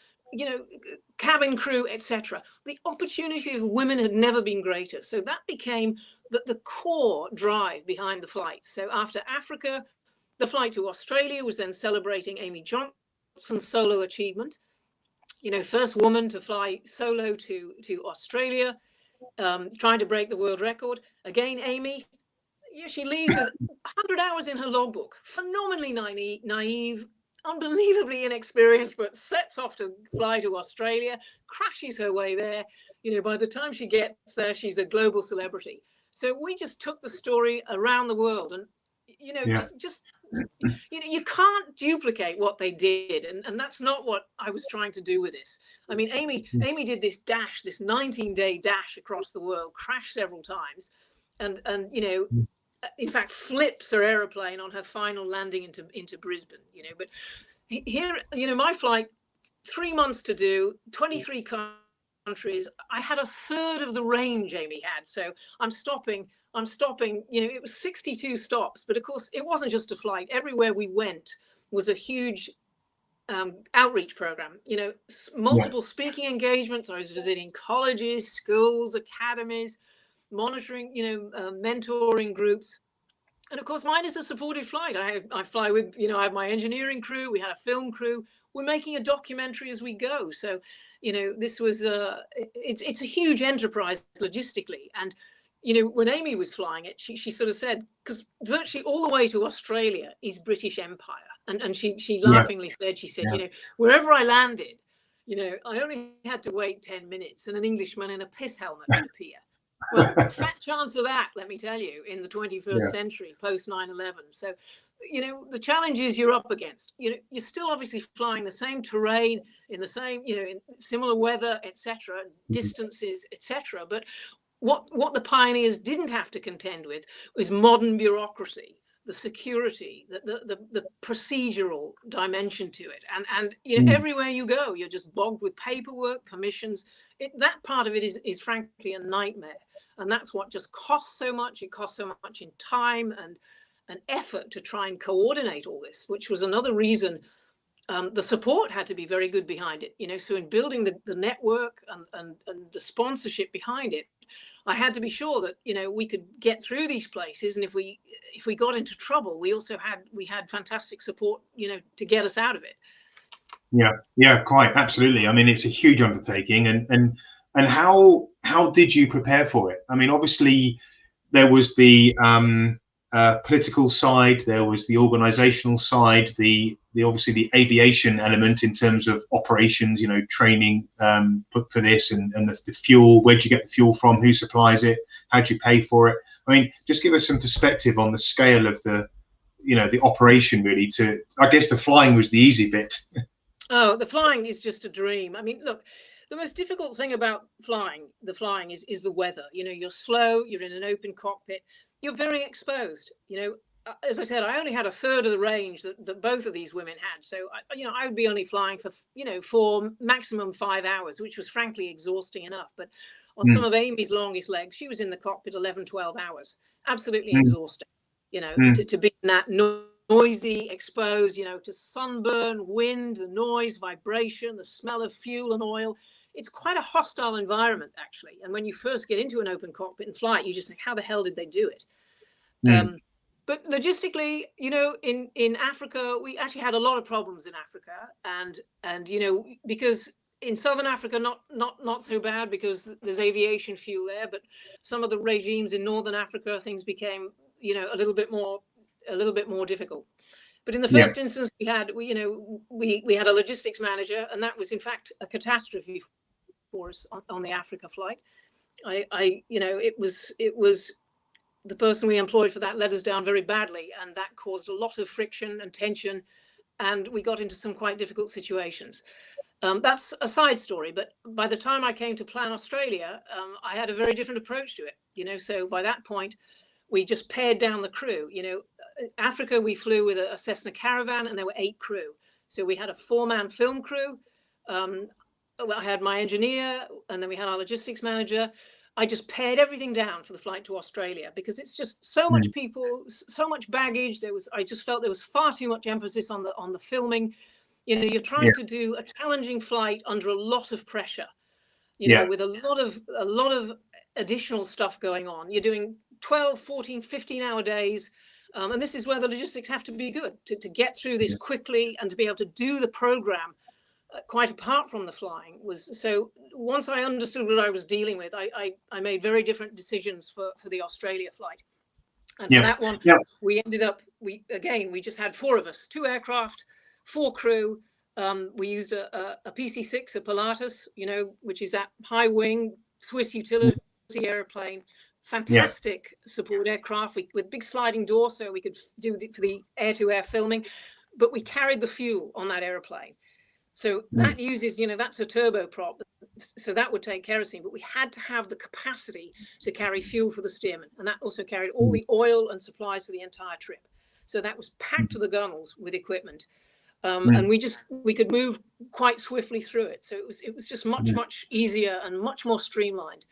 cabin crew, etc. The opportunity of women had never been greater. So that became the core drive behind the flight. So after Africa, the flight to Australia was then celebrating Amy Johnson's solo achievement. First woman to fly solo to Australia, trying to break the world record. Again, Amy, she leaves with 100 hours in her logbook, phenomenally naive, unbelievably inexperienced, but sets off to fly to Australia, crashes her way there. By the time she gets there, she's a global celebrity. So we just took the story around the world, and you can't duplicate what they did, and that's not what I was trying to do with this. I mean, Amy did this 19-day dash across the world, crashed several times, and in fact, flips her aeroplane on her final landing into Brisbane. But here, my flight, 3 months to do, 23 countries. I had a third of the range Amy had, so I'm stopping. It was 62 stops, but of course, it wasn't just a flight. Everywhere we went was a huge outreach program. Multiple speaking engagements. I was visiting colleges, schools, academies, monitoring, mentoring groups. And of course, mine is a supported flight. I fly with, I have my engineering crew. We had a film crew. We're making a documentary as we go. So, this was it's a huge enterprise logistically. And, when Amy was flying it, she sort of said, because virtually all the way to Australia is British Empire. And she laughingly said, wherever I landed, I only had to wait 10 minutes and an Englishman in a pith helmet would appear. Well, fat chance of that, let me tell you, in the 21st century, post 9/11. So, the challenges you're up against, you're still obviously flying the same terrain in the same, in similar weather, etc., distances, etc. But what the pioneers didn't have to contend with was modern bureaucracy, the security, the procedural dimension to it. And everywhere you go, you're just bogged with paperwork, permissions. That part of it is frankly a nightmare. And that's what just costs so much. It costs so much in time and effort to try and coordinate all this, which was another reason the support had to be very good behind it. So in building the network and the sponsorship behind it, I had to be sure that, we could get through these places. And if we got into trouble, we had fantastic support, to get us out of it. Yeah, quite absolutely. I mean, it's a huge undertaking, and how did you prepare for it? I mean, obviously there was the political side, there was the organizational side, the obviously the aviation element in terms of operations, training for this, and the fuel. Where'd you get the fuel from? Who supplies it? How'd you pay for it? I mean, just give us some perspective on the scale of the operation, really. I guess the flying was the easy bit. Oh, the flying is just a dream. I mean, look, the most difficult thing about the flying is the weather. You're slow, you're in an open cockpit, you're very exposed. As I said, I only had a third of the range that both of these women had. So, I would be only flying for maximum 5 hours, which was frankly exhausting enough. But on some of Amy's longest legs, she was in the cockpit 11, 12 hours, absolutely exhausting, to be in that noisy, exposed, to sunburn, wind, the noise, vibration, the smell of fuel and oil. It's quite a hostile environment, actually. And when you first get into an open cockpit and flight, you just think, how the hell did they do it? But logistically, in Africa, we actually had a lot of problems in Africa, and because in Southern Africa, not so bad because there's aviation fuel there, but some of the regimes in Northern Africa, things became, a little bit more difficult. But in the first instance, we had a logistics manager, and that was in fact a catastrophe for us on the Africa flight. It was the person we employed for that let us down very badly, and that caused a lot of friction and tension, and we got into some quite difficult situations. That's a side story, but by the time I came to plan Australia, I had a very different approach to it. So by that point, we just pared down the crew. Africa, we flew with a Cessna Caravan, and there were 8 crew. So we had a 4-man film crew. I had my engineer, and then we had our logistics manager. I just pared everything down for the flight to Australia because it's just so much people, so much baggage. I just felt there was far too much emphasis on the filming. You're trying to do a challenging flight under a lot of pressure, with a lot of additional stuff going on. You're doing 12, 14, 15-hour days. And this is where the logistics have to be good to get through this quickly and to be able to do the program quite apart from the flying. So once I understood what I was dealing with, I made very different decisions for the Australia flight. And for that one, we ended up, we just had 4 of us, 2 aircraft, 4 crew. We used a PC-6, a Pilatus, which is that high wing Swiss utility airplane. Fantastic support aircraft with big sliding door, so we could do for the air-to-air filming. But we carried the fuel on that airplane. So that uses, that's a turboprop. So that would take kerosene, but we had to have the capacity to carry fuel for the Stearman. And that also carried all the oil and supplies for the entire trip. So that was packed to the gunnels with equipment. And we could move quite swiftly through it. So it was just much easier and much more streamlined.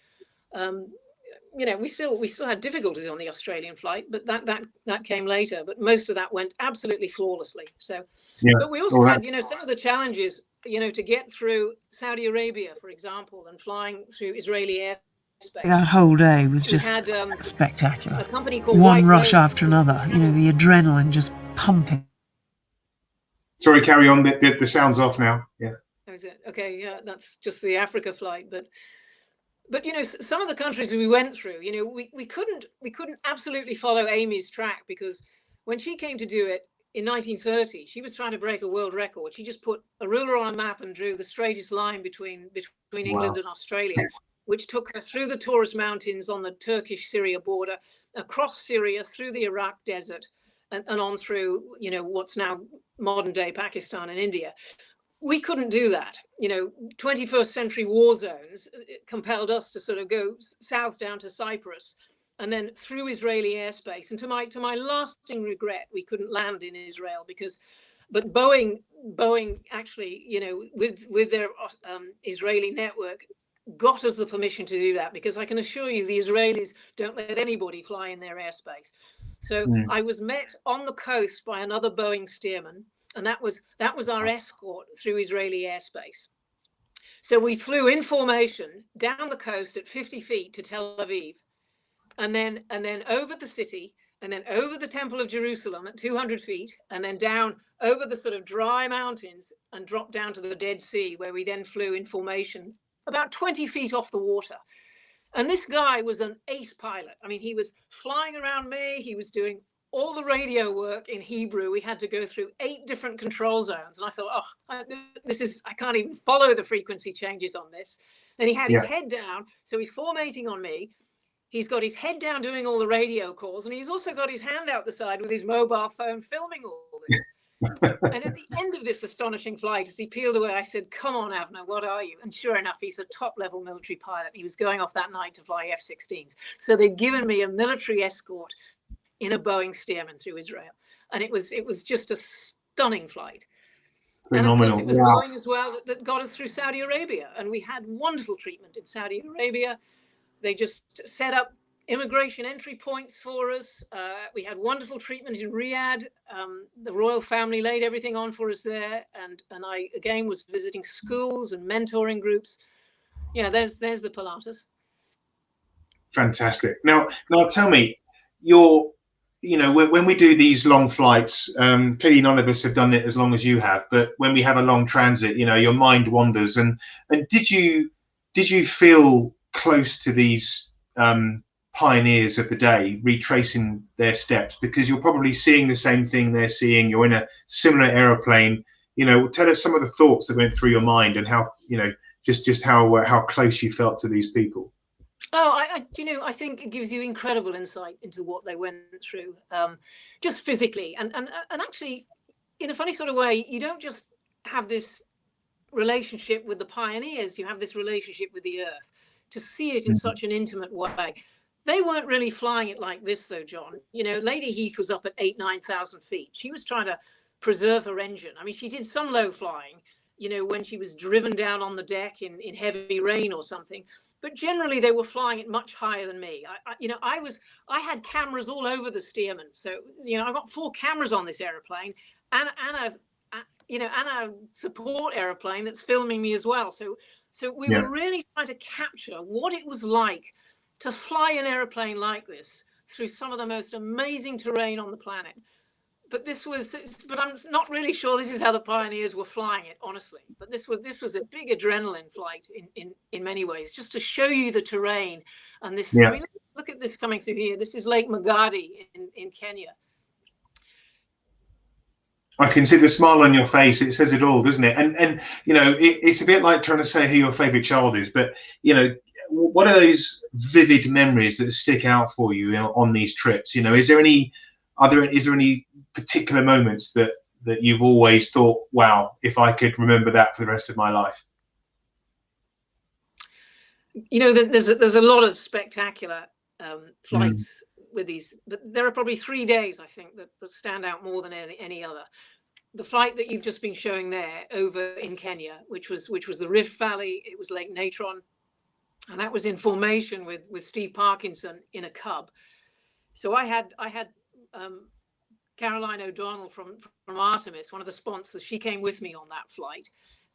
We still had difficulties on the Australian flight, but that came later. But most of that went absolutely flawlessly. So, but we also had, some of the challenges, to get through Saudi Arabia, for example, and flying through Israeli airspace. That whole day was just spectacular. A company called One rush after another. The adrenaline just pumping. Sorry, carry on. The sound's off now. Yeah. Oh, is it? Okay. Yeah, that's just the Africa flight, but some of the countries we went through, we couldn't absolutely follow Amy's track, because when she came to do it in 1930, she was trying to break a world record. She just put a ruler on a map and drew the straightest line between England and Australia, which took her through the Taurus Mountains on the Turkish-Syria border, across Syria, through the Iraq desert, and on through, what's now modern-day Pakistan and India. We couldn't do that. 21st century war zones compelled us to sort of go south down to Cyprus and then through Israeli airspace. And to my lasting regret, we couldn't land in Israel but Boeing actually, with their Israeli network, got us the permission to do that, because I can assure you the Israelis don't let anybody fly in their airspace. So I was met on the coast by another Boeing Stearman, and that was our escort through Israeli airspace. So we flew in formation down the coast at 50 feet to Tel Aviv, and then over the city, and then over the Temple of Jerusalem at 200 feet, and then down over the sort of dry mountains and dropped down to the Dead Sea, where we then flew in formation about 20 feet off the water. And this guy was an ace pilot. I mean, he was flying around me. He was doing all the radio work in Hebrew. We had to go through 8 different control zones. And I thought, I can't even follow the frequency changes on this. Then he had his head down. So he's formatting on me. He's got his head down doing all the radio calls. And he's also got his hand out the side with his mobile phone filming all this. And at the end of this astonishing flight, as he peeled away, I said, "Come on, Avner, what are you?" And sure enough, he's a top-level military pilot. He was going off that night to fly F-16s. So they'd given me a military escort in a Boeing Stearman through Israel. And it was just a stunning flight. Phenomenal. And of course, it was Boeing as well that got us through Saudi Arabia. And we had wonderful treatment in Saudi Arabia. They just set up immigration entry points for us. We had wonderful treatment in Riyadh. The royal family laid everything on for us there. And I, again, was visiting schools and mentoring groups. Yeah, there's the Pilatus. Fantastic. Now tell me, when we do these long flights, clearly none of us have done it as long as you have, but when we have a long transit, your mind wanders. And did you feel close to these pioneers of the day, retracing their steps? Because you're probably seeing the same thing they're seeing. You're in a similar aeroplane. Tell us some of the thoughts that went through your mind, and how, just how close you felt to these people. Oh, I think it gives you incredible insight into what they went through, just physically, and actually, in a funny sort of way, you don't just have this relationship with the pioneers, you have this relationship with the earth, to see it in such an intimate way. They weren't really flying it like this, though, John. You know, Lady Heath was up at 9,000 feet. She was trying to preserve her engine. I mean, she did some low flying, you know, when she was driven down on the deck in heavy rain or something. But generally, they were flying it much higher than me. I had cameras all over the Stearman. So, you know, I've got 4 cameras on this aeroplane, and a support aeroplane that's filming me as well. So we were really trying to capture what it was like to fly an aeroplane like this through some of the most amazing terrain on the planet. But I'm not really sure this is how the pioneers were flying it, honestly. But this was a big adrenaline flight in many ways, just to show you the terrain. And this, I mean, look at this coming through here. This is Lake Magadi in Kenya. I can see the smile on your face. It says it all, doesn't it? And you know, it's a bit like trying to say who your favorite child is. But you know, what are those vivid memories that stick out for you, on these trips? You know, is there any particular moments that you've always thought, wow, if I could remember that for the rest of my life? You know, there's a lot of spectacular flights with these, but there are probably 3 days, I think, that stand out more than any other. The flight that you've just been showing there over in Kenya, which was the Rift Valley, it was Lake Natron, and that was in formation with Steve Parkinson in a Cub. So I had Caroline O'Donnell from Artemis, one of the sponsors. She came with me on that flight,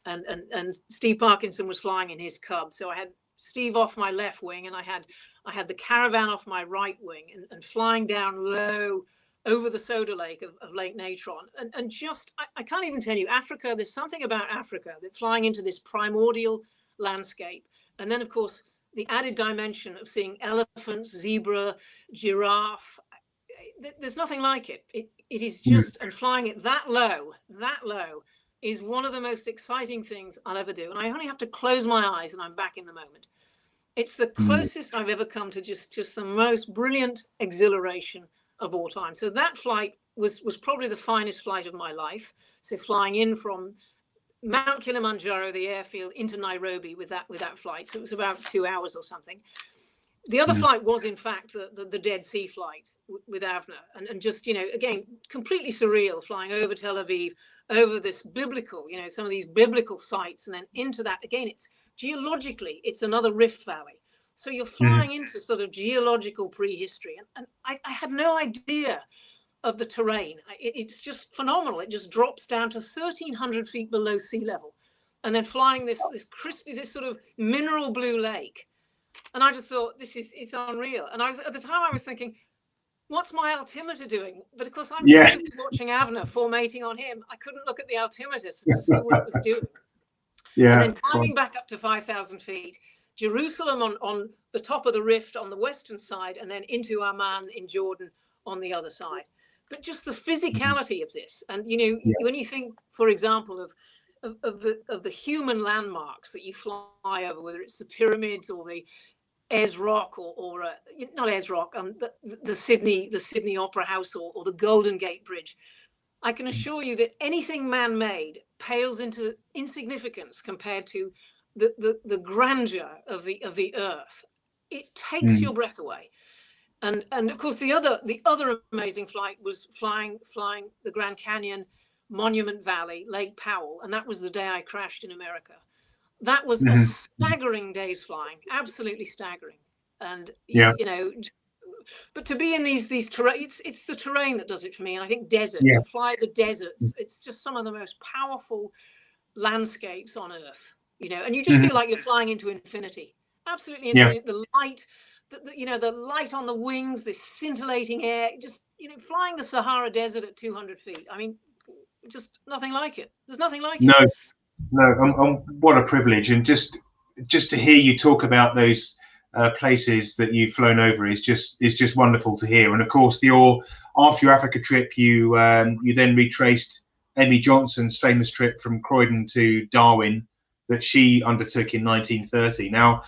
and Steve Parkinson was flying in his Cub. So I had Steve off my left wing, and I had the Caravan off my right wing, and flying down low over the soda lake of Lake Natron. And just, I can't even tell you, Africa, there's something about Africa, that flying into this primordial landscape. And then, of course, the added dimension of seeing elephants, zebra, giraffe. There's nothing like it. It is just, and flying it that low is one of the most exciting things I'll ever do. And I only have to close my eyes and I'm back in the moment. It's the closest I've ever come to just the most brilliant exhilaration of all time. So that flight was probably the finest flight of my life. So flying in from Mount Kilimanjaro, the airfield, into Nairobi with that flight. So it was about 2 hours or something. The other flight was, in fact, the Dead Sea flight with Avner. And just, you know, again, completely surreal, flying over Tel Aviv, over this biblical, you know, some of these biblical sites, and then into that. Again, it's geologically, it's another Rift Valley. So you're flying into sort of geological prehistory. And I had no idea of the terrain. It's just phenomenal. It just drops down to 1,300 feet below sea level. And then flying this sort of mineral blue lake. And I just thought, it's unreal. And at the time I was thinking, what's my altimeter doing? But of course, I'm so busy watching Avner formating on him, I couldn't look at the altimeter to see what it was doing. And then climbing back up to 5,000 feet, Jerusalem on the top of the rift on the western side, and then into Amman in Jordan on the other side. But just the physicality of this. And, you know, when you think, for example, of the human landmarks that you fly over, whether it's the pyramids or the Ez Rock or not Ez Rock, the Sydney Opera House or the Golden Gate Bridge, I can assure you that anything man-made pales into insignificance compared to the grandeur of the earth. It takes your breath away. And of course the other amazing flight was flying the Grand Canyon, Monument Valley, Lake Powell, and that was the day I crashed in America. That was a staggering day's flying, absolutely staggering. And you know, but to be in these terrain, it's the terrain that does it for me. And I think desert, to fly the deserts, it's just some of the most powerful landscapes on Earth. You know, and you just feel like you're flying into infinity. Absolutely infinity. The light, the light on the wings, this scintillating air, just, you know, flying the Sahara Desert at 200 feet. I mean, just nothing like it. There's nothing like it. No, what a privilege. And just to hear you talk about those places that you've flown over is just wonderful to hear. And of course, after your Africa trip, you then retraced Amy Johnson's famous trip from Croydon to Darwin that she undertook in 1930. Now,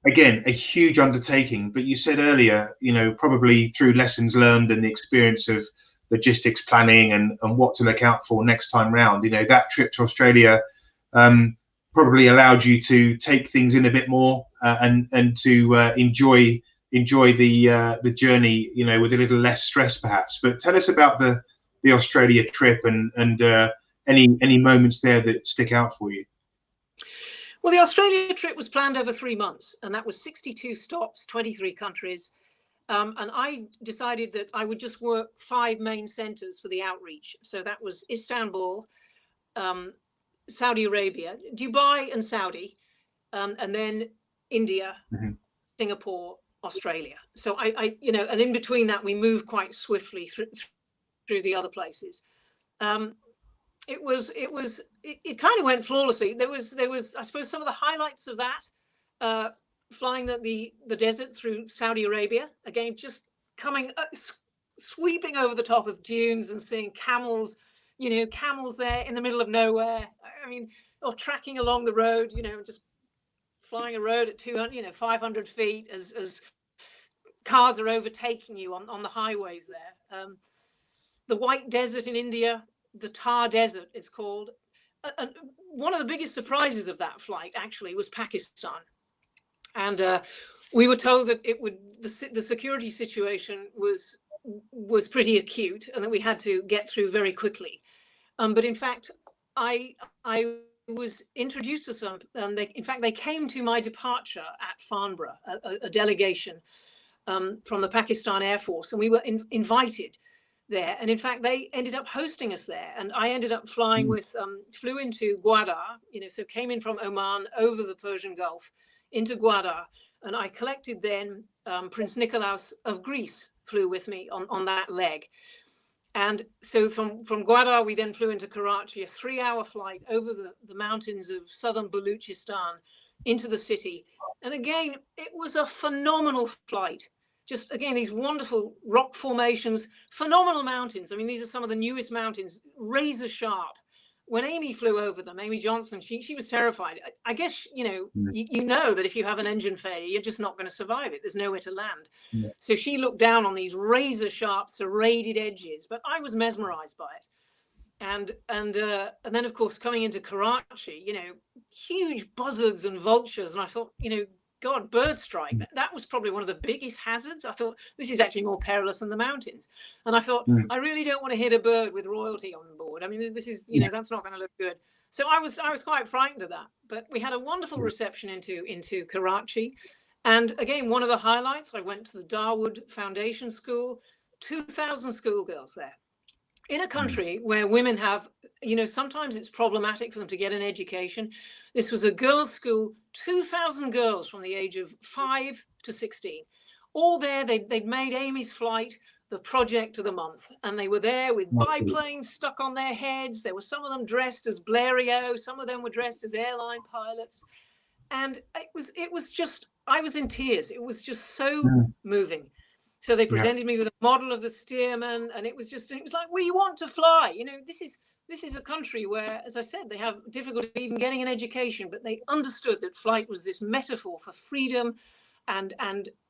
again, a huge undertaking, but you said earlier, you know, probably through lessons learned and the experience of logistics planning and what to look out for next time round, you know, that trip to Australia probably allowed you to take things in a bit more, and to enjoy the journey, you know, with a little less stress perhaps. But tell us about the Australia trip, and any moments there that stick out for you. Well, the Australia trip was planned over 3 months, and that was 62 stops, 23 countries. And I decided that I would just work 5 main centers for the outreach. So that was Istanbul, Saudi Arabia, Dubai and Saudi, and then India, Singapore, Australia. So I, you know, and in between that, we moved quite swiftly through the other places. It kind of went flawlessly. There was, I suppose, some of the highlights of that, flying the desert through Saudi Arabia, again, just coming, sweeping over the top of dunes and seeing camels, you know, camels there in the middle of nowhere. I mean, or tracking along the road, you know, just flying a road at 200, you know, 500 feet as cars are overtaking you on the highways there. The White Desert in India, the Thar Desert, it's called. And one of the biggest surprises of that flight actually was Pakistan. And we were told that the security situation was pretty acute and that we had to get through very quickly. But in fact, I was introduced to some, in fact, they came to my departure at Farnborough, a delegation from the Pakistan Air Force, and we were invited there. And in fact, they ended up hosting us there. And I ended up flying flew into Gwadar, you know, so came in from Oman over the Persian Gulf into Gwadar. And I collected then Prince Nikolaos of Greece flew with me on that leg. And so from Gwadar, we then flew into Karachi, a 3-hour flight over the mountains of southern Baluchistan into the city. And again, it was a phenomenal flight. Just, again, these wonderful rock formations, phenomenal mountains. I mean, these are some of the newest mountains, razor sharp. When Amy flew over them, Amy Johnson, she was terrified. I guess, you know, you know that if you have an engine failure, you're just not going to survive it. There's nowhere to land. Yeah. So she looked down on these razor sharp, serrated edges, but I was mesmerized by it. And then, of course, coming into Karachi, you know, huge buzzards and vultures. And I thought, you know, God, bird strike. That was probably one of the biggest hazards. I thought, this is actually more perilous than the mountains. And I thought, I really don't want to hit a bird with royalty on board. I mean, this is, you know, that's not going to look good. So I was quite frightened of that. But we had a wonderful reception into Karachi. And again, one of the highlights, I went to the Darwood Foundation School, 2,000 schoolgirls there. In a country where women have, you know, sometimes it's problematic for them to get an education. This was a girls' school, 2,000 girls from the age of 5 to 16. All there, they'd made Amy's flight the project of the month. And they were there with biplanes stuck on their heads. There were some of them dressed as Blériot. Some of them were dressed as airline pilots. And it was just, I was in tears. It was just so moving. So they presented me with a model of the Stearman, and it was like, we want to fly. You know, this is a country where, as I said, they have difficulty even getting an education, but they understood that flight was this metaphor for freedom and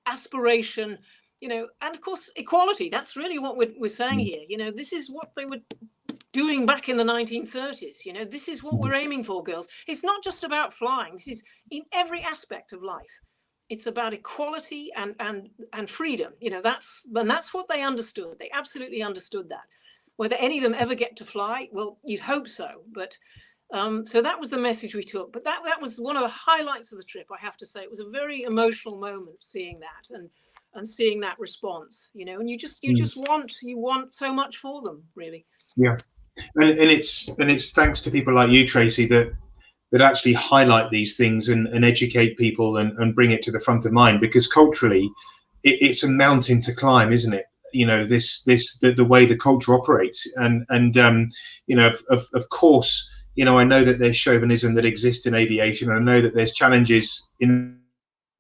aspiration, you know, and of course, equality. That's really what we're saying here. You know, this is what they were doing back in the 1930s. You know, this is what we're aiming for, girls. It's not just about flying. This is in every aspect of life. It's about equality and freedom. You know, that's what they understood. They absolutely understood that. Whether any of them ever get to fly, well, you'd hope so. But so that was the message we took. But that was one of the highlights of the trip, I have to say. It was a very emotional moment seeing that and seeing that response. You know, and you just want so much for them, really. Yeah, and it's thanks to people like you, Tracy, that actually highlight these things and educate people and bring it to the front of mind, because culturally it's a mountain to climb, isn't it? You know, the way the culture operates, and you know, of course, you know, I know that there's chauvinism that exists in aviation, and I know that there's challenges in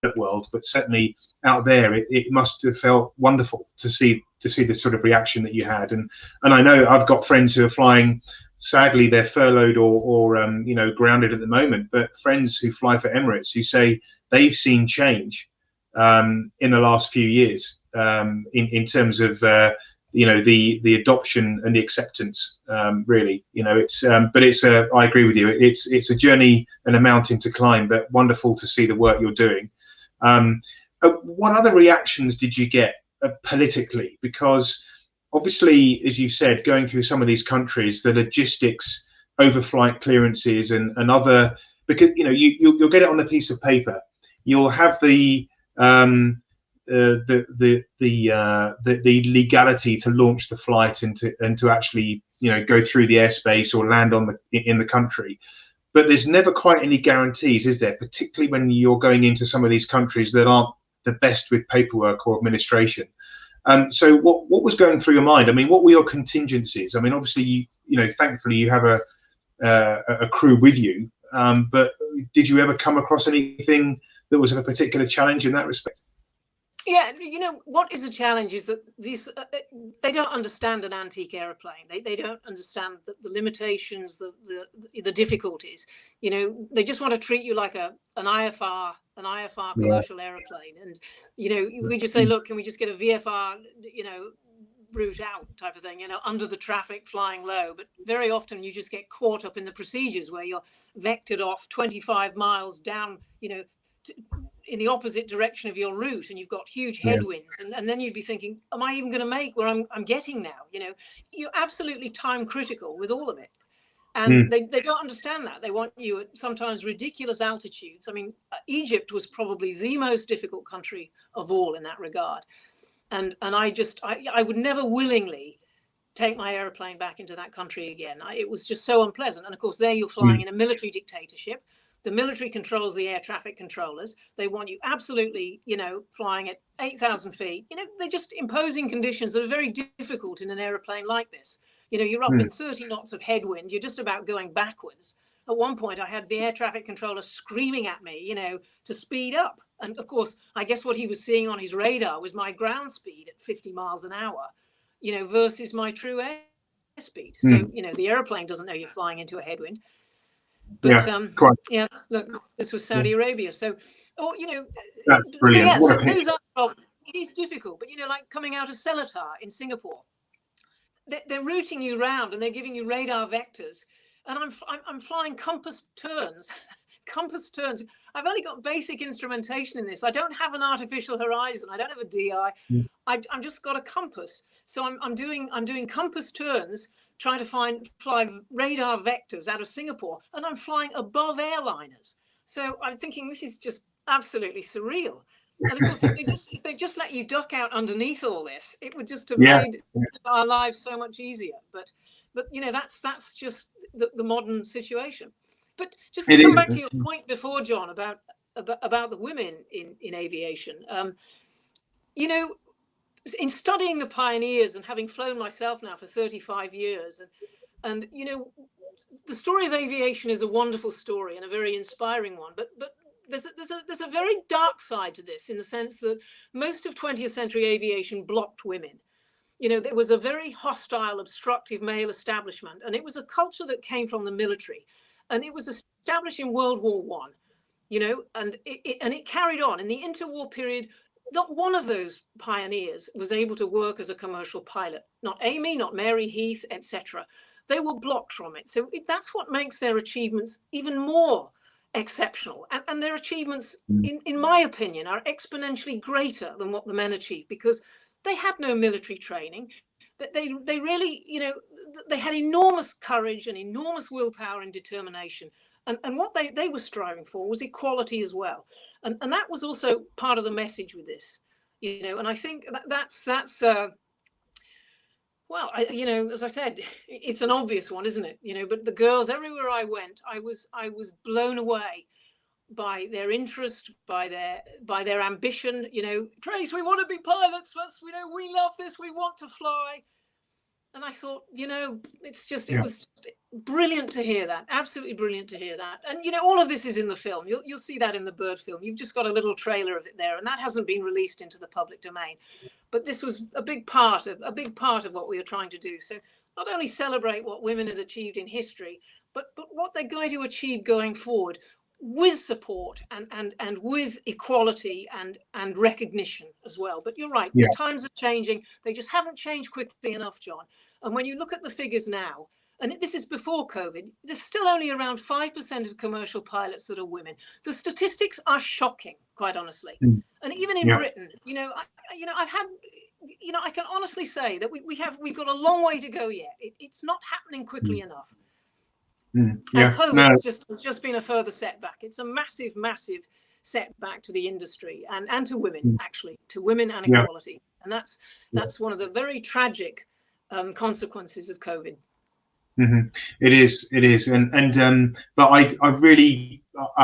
that world, but certainly out there it must have felt wonderful to see the sort of reaction that you had. And I know I've got friends who are flying. Sadly, they're furloughed or you know, grounded at the moment. But friends who fly for Emirates who say they've seen change in the last few years in terms of the adoption and the acceptance, really. It's but it's I agree with you, it's a journey and a mountain to climb, but wonderful to see the work you're doing. What other reactions did you get politically? Because obviously, as you said, going through some of these countries, the logistics, overflight clearances and other, because you'll get it on a piece of paper, you'll have the legality to launch the flight and to actually go through the airspace or land in the country, but there's never quite any guarantees, is there? Particularly when you're going into some of these countries that aren't the best with paperwork or administration. So what was going through your mind? I mean, what were your contingencies? I mean, obviously thankfully you have a crew with you, but did you ever come across anything that was a particular challenge in that respect? Yeah, what is a challenge is that these they don't understand an antique aeroplane. They don't understand the limitations, the difficulties. They just want to treat you like an IFR commercial aeroplane, and we just say, look, can we just get a VFR route out type of thing, under the traffic, flying low. But very often you just get caught up in the procedures where you're vectored off 25 miles down, in the opposite direction of your route, and you've got huge headwinds, and then you'd be thinking, am I even going to make where I'm getting now? You're absolutely time critical with all of it, and they don't understand that. They want you at sometimes ridiculous altitudes. I mean, Egypt was probably the most difficult country of all in that regard, and I would never willingly take my aeroplane back into that country again. It was just so unpleasant. And of course, there you're flying in a military dictatorship. The military controls the air traffic controllers. They want you absolutely, flying at 8,000 feet. They're just imposing conditions that are very difficult in an aeroplane like this. You're up in 30 knots of headwind. You're just about going backwards. At one point, I had the air traffic controller screaming at me, to speed up. And of course, I guess what he was seeing on his radar was my ground speed at 50 miles an hour, versus my true air speed. So, the airplane doesn't know you're flying into a headwind. But this was Saudi Arabia. So, that's brilliant. So those are problems. It is difficult, but like coming out of Seletar in Singapore, they're routing you around and they're giving you radar vectors, and I'm flying compass turns. Compass turns. I've only got basic instrumentation in this. I don't have an artificial horizon. I don't have a DI. I'm just got a compass. So I'm doing compass turns, trying to fly radar vectors out of Singapore, and I'm flying above airliners. So I'm thinking this is just absolutely surreal. And of course, if they just let you duck out underneath all this, it would just have made our lives so much easier. But that's just the modern situation. But just to come back to your point before, John, about the women in aviation, in studying the pioneers and having flown myself now for 35 years, and the story of aviation is a wonderful story and a very inspiring one, but there's a very dark side to this, in the sense that most of 20th century aviation blocked women. There was a very hostile, obstructive male establishment, and it was a culture that came from the military, and it was established in World War I, and it carried on in the interwar period. Not one of those pioneers was able to work as a commercial pilot. Not Amy, not Mary Heath, etc. They were blocked from it. So that's what makes their achievements even more exceptional. And their achievements, in my opinion, are exponentially greater than what the men achieved, because they had no military training. They really, they had enormous courage and enormous willpower and determination. And what they were striving for was equality as well. And that was also part of the message with this, and I think that's well, as I said, it's an obvious one, isn't it? But the girls, everywhere I went, I was blown away by their interest, by their ambition. Trace, we want to be pilots. We love this. We want to fly. And I thought, it's just, it was just brilliant to hear that. Absolutely brilliant to hear that. And, all of this is in the film. You'll see that in the bird film. You've just got a little trailer of it there, and that hasn't been released into the public domain. But this was a big part of what we were trying to do. So not only celebrate what women had achieved in history, but what they're going to achieve going forward with support and with equality and recognition as well. But you're right, Yeah. the times are changing. They just haven't changed quickly enough, John. And when you look at the figures now, and this is before COVID, there's still only around 5% of commercial pilots that are women. The statistics are shocking, quite honestly. And even in Britain, I can honestly say that we've got a long way to go yet. It's not happening quickly enough. And COVID has just been a further setback. It's a massive, massive setback to the industry and to women, actually, to women and equality. And that's one of the very tragic consequences of COVID. It is, but I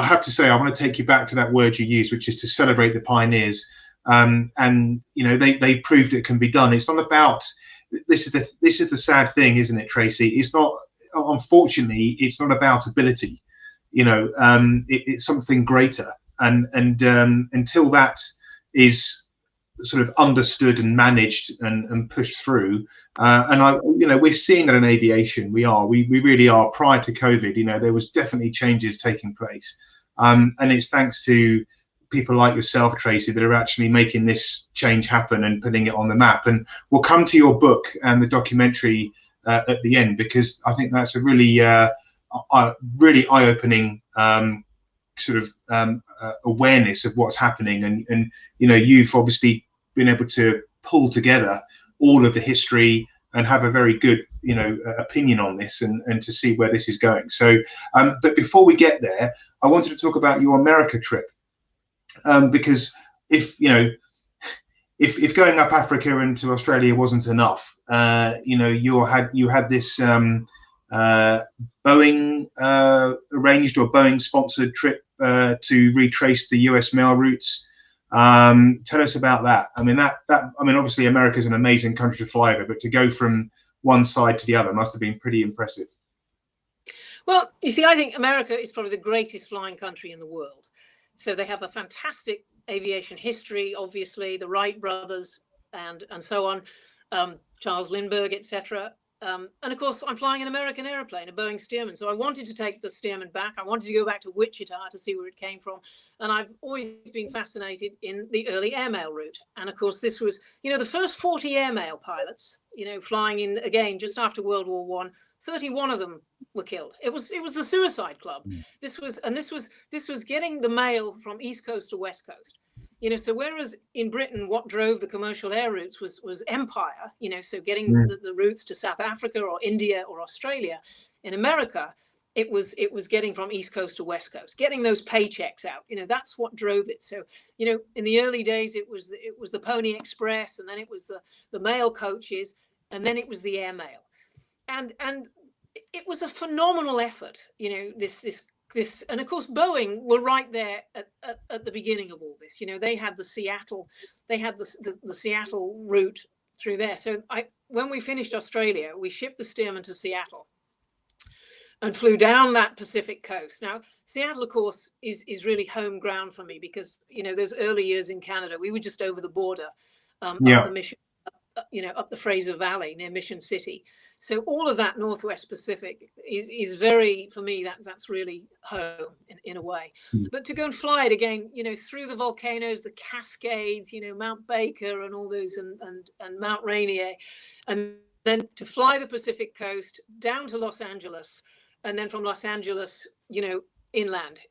have to say, I want to take you back to that word you used, which is to celebrate the pioneers. And they proved it can be done. It's not about this is the sad thing, isn't it, Tracy? It's not, unfortunately, it's not about ability. It's something greater, and until that is sort of understood and managed and pushed through, we're seeing that in aviation. We really are. Prior to COVID, there was definitely changes taking place, and it's thanks to people like yourself, Tracy, that are actually making this change happen and putting it on the map. And we'll come to your book and the documentary at the end, because I think that's a really eye-opening awareness of what's happening. And you've obviously been able to pull together all of the history and have a very good opinion on this and to see where this is going. So but before we get there, I wanted to talk about your America trip, because if going up Africa and to Australia wasn't enough, you had this Boeing arranged or Boeing sponsored trip to retrace the US mail routes. Tell us about that. I mean, obviously America is an amazing country to fly over, but to go from one side to the other must have been pretty impressive. Well, you see, I think America is probably the greatest flying country in the world. So they have a fantastic aviation history, obviously, the Wright brothers and so on, Charles Lindbergh, etc. And of course, I'm flying an American airplane, a Boeing Stearman. So I wanted to take the Stearman back. I wanted to go back to Wichita to see where it came from. And I've always been fascinated in the early airmail route. And of course, this was, the first 40 airmail pilots, flying in, again, just after World War I, 31 of them were killed. It was the Suicide Club. This was getting the mail from East Coast to West Coast. So whereas in Britain, what drove the commercial air routes was empire, so getting the routes to South Africa or India or Australia. In America, it was getting from East Coast to West Coast, getting those paychecks out. That's what drove it. So, in the early days, it was the Pony Express, and then it was the mail coaches, and then it was the airmail. And it was a phenomenal effort, this, and of course Boeing were right there at the beginning of all this. They had the Seattle route through there. So when we finished Australia, we shipped the Stearman to Seattle and flew down that Pacific coast. Now, Seattle, of course, is really home ground for me, because those early years in Canada, we were just over the border, up the Mission, up the Fraser Valley near Mission City. So all of that Northwest Pacific is very, for me, that's really home in a way. But to go and fly it again, through the volcanoes, the Cascades, Mount Baker and all those, and Mount Rainier, and then to fly the Pacific coast down to Los Angeles, and then from Los Angeles, inland,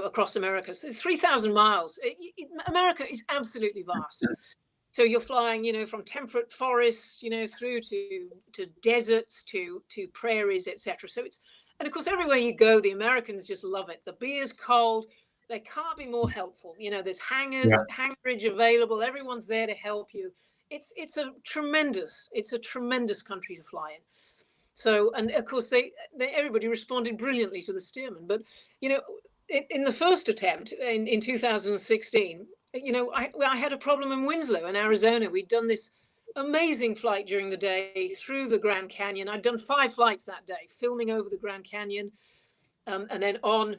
across America. So 3,000 miles. America is absolutely vast. So you're flying, from temperate forests, through to deserts, to prairies, etc. So and of course, everywhere you go, the Americans just love it. The beer's cold. They can't be more helpful. There's hangarage available. Everyone's there to help you. It's a tremendous country to fly in. So, and of course, everybody responded brilliantly to the Stearman. But, in the first attempt in 2016, I had a problem in Winslow in Arizona. We'd done this amazing flight during the day through the Grand Canyon. I'd done 5 flights that day, filming over the Grand Canyon, and then on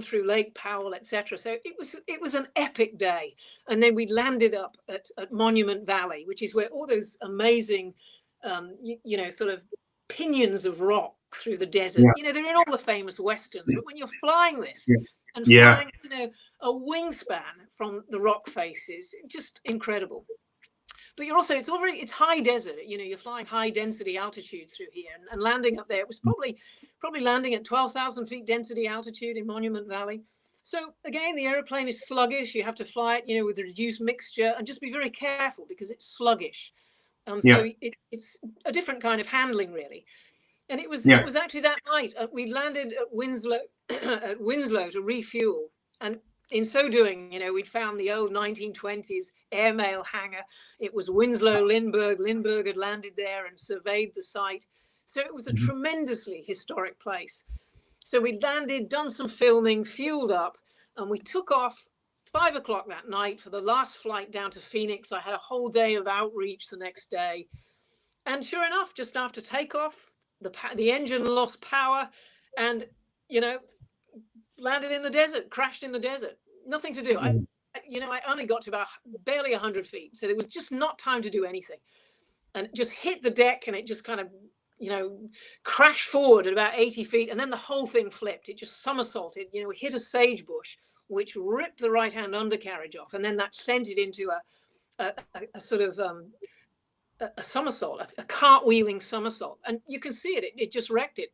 through Lake Powell, etc. So it was an epic day. And then we landed up at Monument Valley, which is where all those amazing, sort of pinions of rock through the desert. They're in all the famous westerns. But when you're flying this, and Yeah. flying, you know, a wingspan from the rock faces, just incredible. But you're also, it's high desert, you know, you're flying high density altitude through here, and landing up there, it was probably landing at 12,000 feet density altitude in Monument Valley. So again, the airplane is sluggish. You have to fly it, you know, with a reduced mixture, and just be very careful because it's sluggish. So it's a different kind of handling, really. And it was actually that night we landed at Winslow at Winslow to refuel, and in so doing, you know, we'd found the old 1920s airmail hangar. It was Winslow Lindbergh. Lindbergh had landed there and surveyed the site. So it was a tremendously historic place. So we landed, done some filming, fueled up, and we took off 5 o'clock that night for the last flight down to Phoenix. I had a whole day of outreach the next day. And sure enough, just after takeoff, the engine lost power and, you know, landed in the desert, crashed in the desert. Nothing to do. I only got to about barely 100 feet. So there was just not time to do anything. And it just hit the deck, and it just kind of, you know, crashed forward at about 80 feet. And then the whole thing flipped. It just somersaulted, you know, hit a sage bush, which ripped the right-hand undercarriage off. And then that sent it into a sort of a somersault, a cartwheeling somersault. And you can see it. It just wrecked it.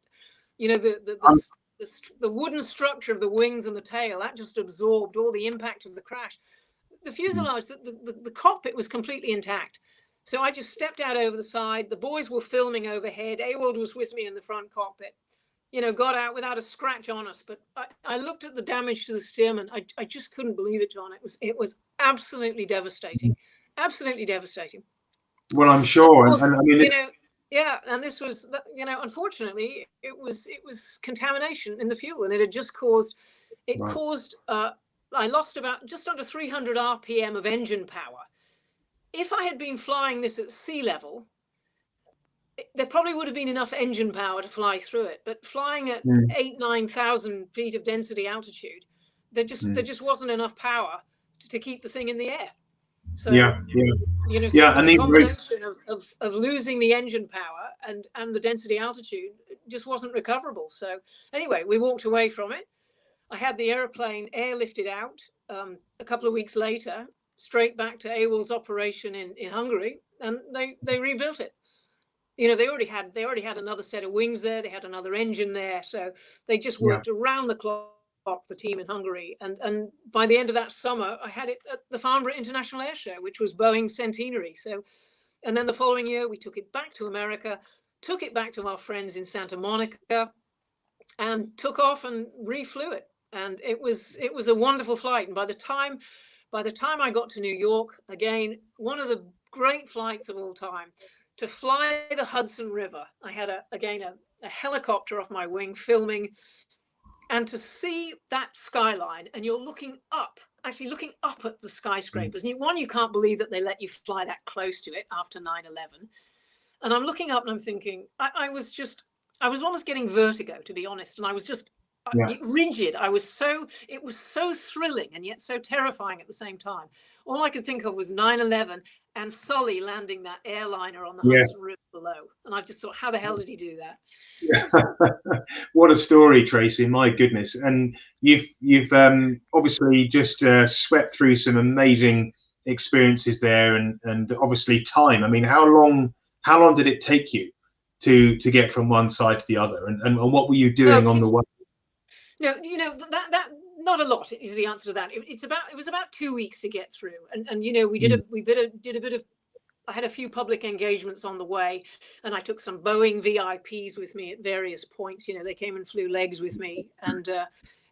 You know, the wooden structure of the wings and the tail, that just absorbed all the impact of the crash. The fuselage, the cockpit was completely intact. So I just stepped out over the side. The boys were filming overhead. Ewald was with me in the front cockpit. You know, got out without a scratch on us. But I looked at the damage to the Stearman. I just couldn't believe it, John. It was absolutely devastating. Absolutely devastating. Well, I'm sure. Course, and I mean, you know, yeah, and this was, you know, unfortunately, it was contamination in the fuel, and it had just caused, I lost about just under 300 RPM of engine power. If I had been flying this at sea level, there probably would have been enough engine power to fly through it. But flying at 9,000 feet of density altitude, there just wasn't enough power to keep the thing in the air. So, you know, so and the combination of losing the engine power and the density altitude just wasn't recoverable. So anyway, we walked away from it. I had the airplane airlifted out a couple of weeks later, straight back to Ewald's operation in Hungary, and they rebuilt it. You know, they already had another set of wings there. They had another engine there. So they just worked around the clock, the team in Hungary. And by the end of that summer, I had it at the Farnborough International Air Show, which was Boeing's centenary. So, and then the following year, we took it back to America, took it back to our friends in Santa Monica, and took off and reflew it. And it was a wonderful flight. And by the time I got to New York, again, one of the great flights of all time, to fly the Hudson River. I had a helicopter off my wing filming, and to see that skyline, and you're looking up at the skyscrapers. And you can't believe that they let you fly that close to it after 9/11. And I'm looking up and I'm thinking, I was almost getting vertigo, to be honest. And I was just rigid. It was so thrilling and yet so terrifying at the same time. All I could think of was 9/11 and Sully landing that airliner on the Hudson River below. And I just thought, how the hell did he do that? Yeah. What a story, Tracy, my goodness. And you've obviously just swept through some amazing experiences there, and obviously time. I mean, how long did it take you to get from one side to the other, and what were you doing on the way? No, you know, that not a lot is the answer to that. It was about 2 weeks to get through, and you know, we did a bit of. I had a few public engagements on the way, and I took some Boeing VIPs with me at various points. You know, they came and flew legs with me, and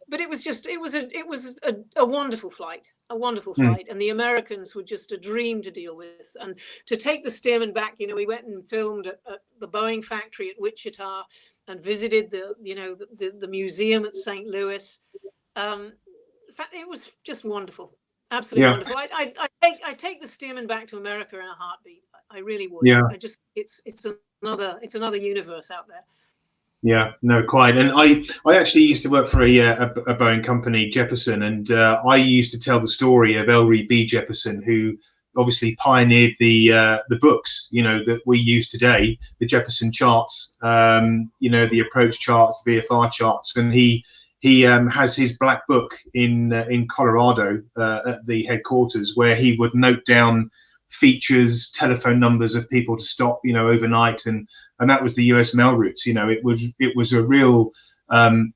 but it was a wonderful flight, and the Americans were just a dream to deal with. And to take the Stearman back, you know, we went and filmed at the Boeing factory at Wichita, and visited the museum at St. Louis. In fact, it was just wonderful, absolutely wonderful. I take the Stearman back to America in a heartbeat. I really would. Yeah. It's another universe out there. Yeah, no, quite. And I actually used to work for a Boeing company, Jeppesen, and I used to tell the story of Ellery B. Jeppesen, who obviously pioneered the books, you know, that we use today, the Jeppesen charts, you know, the approach charts, the VFR charts, and he he has his black book in Colorado at the headquarters, where he would note down features, telephone numbers of people to stop, you know, overnight, and that was the US mail routes. You know, it was a real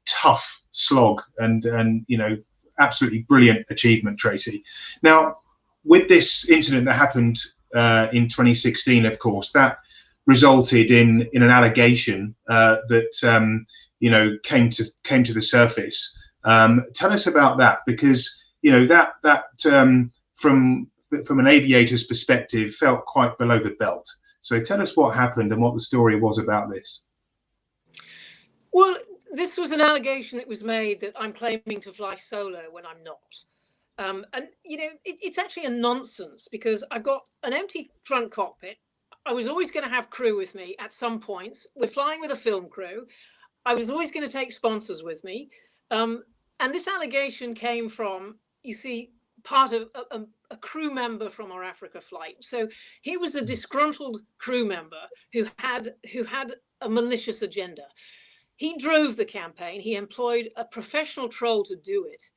tough slog, and you know, absolutely brilliant achievement, Tracy. Now, with this incident that happened in 2016, of course, that resulted in an allegation that you know, came to the surface. Tell us about that, because you know that from an aviator's perspective felt quite below the belt. So tell us what happened and what the story was about this. Well, this was an allegation that was made that I'm claiming to fly solo when I'm not. And, you know, it's actually a nonsense, because I've got an empty front cockpit. I was always going to have crew with me at some points. We're flying with a film crew. I was always going to take sponsors with me. And this allegation came from, you see, part of a crew member from our Africa flight. So he was a disgruntled crew member who had a malicious agenda. He drove the campaign. He employed a professional troll to do it.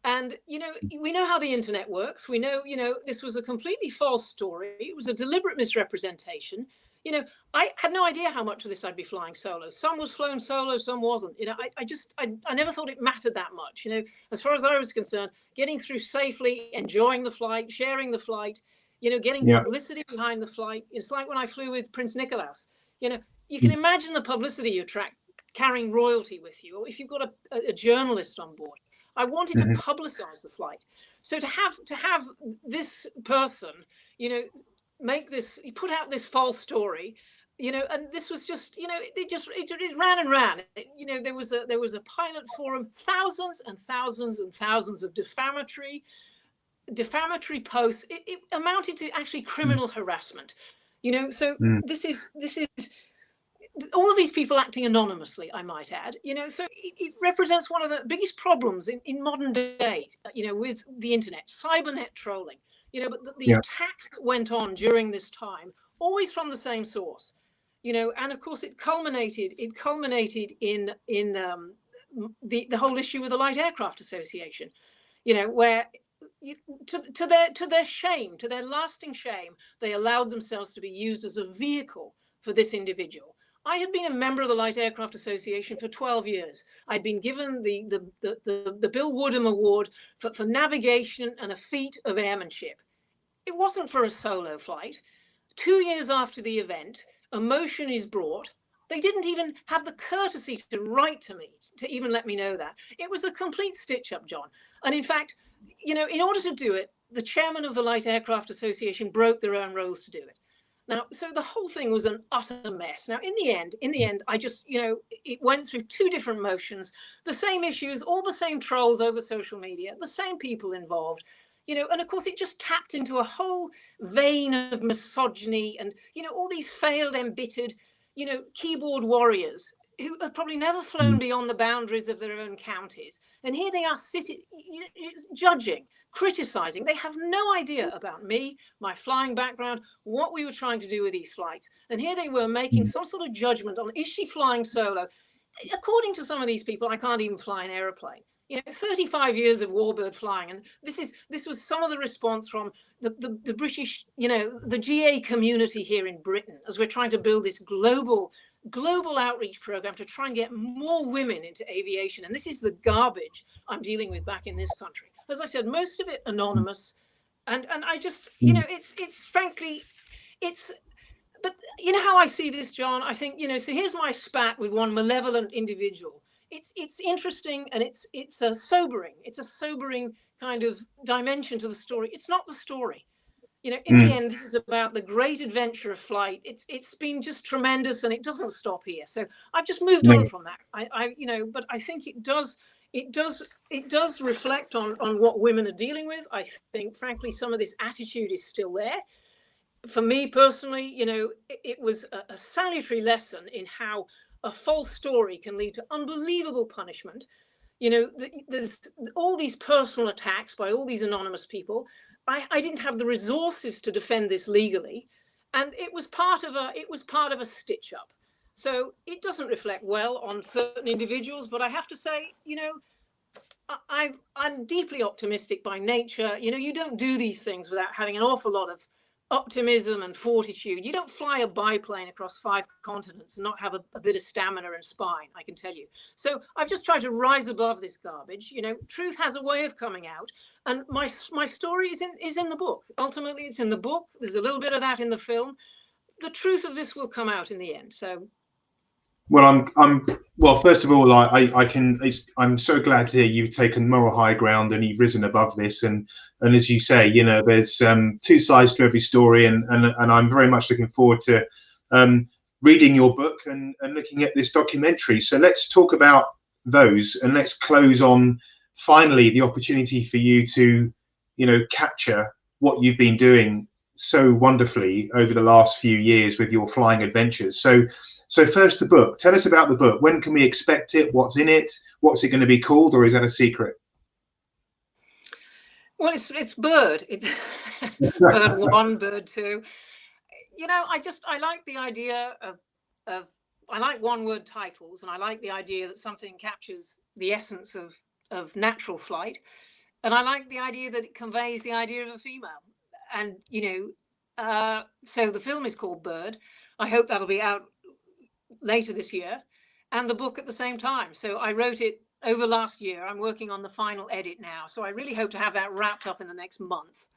And, you know, we know how the internet works. We know, you know, this was a completely false story. It was a deliberate misrepresentation. You know, I had no idea how much of this I'd be flying solo. Some was flown solo, some wasn't. You know, I never thought it mattered that much. You know, as far as I was concerned, getting through safely, enjoying the flight, sharing the flight, you know, getting publicity behind the flight. It's like when I flew with Prince Nicholas. You know, you can imagine the publicity you attract carrying royalty with you, or if you've got a journalist on board. I wanted to publicize the flight. So to have this person, you know, make this, put out this false story, you know, and this was just, you know, it ran and ran. You know, there was a pilot forum, thousands and thousands and thousands of defamatory posts. It amounted to actually criminal harassment. You know, so this is all of these people acting anonymously, I might add, you know, so it represents one of the biggest problems in modern day, you know, with the internet, cybernet trolling, you know, but the attacks that went on during this time, always from the same source, you know, and of course it culminated in the whole issue with the Light Aircraft Association, you know, where to their shame, to their lasting shame, they allowed themselves to be used as a vehicle for this individual. I had been a member of the Light Aircraft Association for 12 years. I'd been given the Bill Woodham Award for navigation and a feat of airmanship. It wasn't for a solo flight. 2 years after the event, a motion is brought. They didn't even have the courtesy to write to me to even let me know that. It was a complete stitch up, John. And in fact, you know, in order to do it, the chairman of the Light Aircraft Association broke their own rules to do it. Now, so the whole thing was an utter mess. Now, in the end, I just, you know, it went through 2 different motions, the same issues, all the same trolls over social media, the same people involved, you know, and of course it just tapped into a whole vein of misogyny and, you know, all these failed, embittered, you know, keyboard warriors who have probably never flown beyond the boundaries of their own counties. And here they are sitting, you know, judging, criticizing. They have no idea about me, my flying background, what we were trying to do with these flights. And here they were making some sort of judgment on, is she flying solo? According to some of these people, I can't even fly an aeroplane. You know, 35 years of warbird flying. And this was some of the response from the British, you know, the GA community here in Britain, as we're trying to build this global outreach program to try and get more women into aviation. And this is the garbage I'm dealing with back in this country. As I said, most of it anonymous. And I just, you know, it's frankly, but you know how I see this, John? I think, you know, so here's my spat with one malevolent individual. It's interesting, and it's a sobering kind of dimension to the story. It's not the story. You know, in the end, this is about the great adventure of flight. It's been just tremendous, and it doesn't stop here. So I've just moved on from that. I you know, but I think it does reflect on what women are dealing with. I think, frankly, some of this attitude is still there. For me personally, you know, it was a salutary lesson in how a false story can lead to unbelievable punishment. You know, there's all these personal attacks by all these anonymous people. I didn't have the resources to defend this legally, and it was part of a stitch up. So it doesn't reflect well on certain individuals, but I have to say, you know, I'm deeply optimistic by nature. You know, you don't do these things without having an awful lot of optimism and fortitude. You don't fly a biplane across 5 continents and not have a bit of stamina and spine, I can tell you. So I've just tried to rise above this garbage. You know, truth has a way of coming out, and my story is in the book. Ultimately, it's in the book. There's a little bit of that in the film. The truth of this will come out in the end. So. Well, well. First of all, I'm so glad to hear you've taken moral high ground and you've risen above this. And as you say, you know, there's 2 sides to every story, and I'm very much looking forward to reading your book and looking at this documentary. So let's talk about those, and let's close on finally the opportunity for you to, you know, capture what you've been doing so wonderfully over the last few years with your flying adventures. So first, the book. Tell us about the book. When can we expect it? What's in it? What's it going to be called, or is that a secret? Well, it's Bird. It's Bird 1, Bird 2. You know, I like the idea of I like one-word titles, and I like the idea that something captures the essence of natural flight, and I like the idea that it conveys the idea of a female. And you know, so the film is called Bird. I hope that'll be out later this year, and the book at the same time. So I wrote it over last year. I'm working on the final edit now, so I really hope to have that wrapped up in the next month.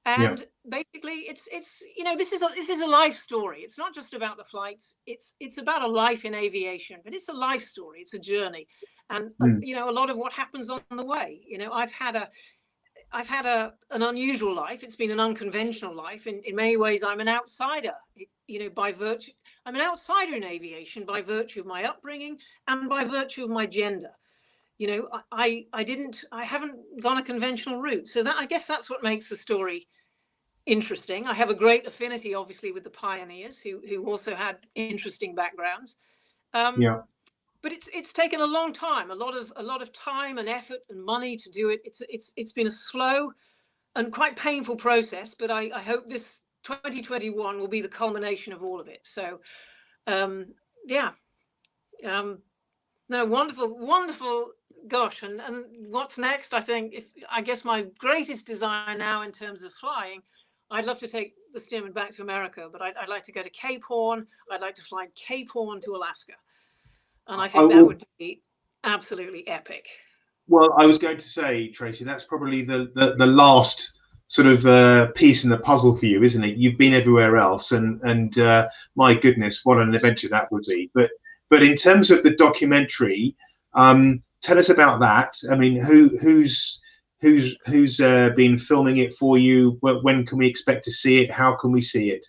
And Yeah. basically, it's you know, this is a life story. It's not just about the flights. It's about a life in aviation, but it's a life story. It's a journey, and you know, a lot of what happens on the way. You know, I've had an unusual life. It's been an unconventional life. In many ways, I'm an outsider, you know, by virtue, I'm an outsider in aviation by virtue of my upbringing and by virtue of my gender. You know, I haven't gone a conventional route. So that, I guess that's what makes the story interesting. I have a great affinity, obviously, with the pioneers who also had interesting backgrounds. Yeah. But it's taken a long time, a lot of time and effort and money to do it. It's been a slow and quite painful process, but I hope this 2021 will be the culmination of all of it. So, yeah, no, wonderful. Gosh, and what's next? I guess my greatest desire now in terms of flying, I'd love to take the Stearman back to America, but I'd like to go to Cape Horn. I'd like to fly Cape Horn to Alaska, and I think that would be absolutely epic. Well, I was going to say, Tracy, that's probably the last sort of piece in the puzzle for you, isn't it? You've been everywhere else, and my goodness, what an adventure that would be. But in terms of the documentary, tell us about that. I mean, who's been filming it for you? When can we expect to see it? How can we see it?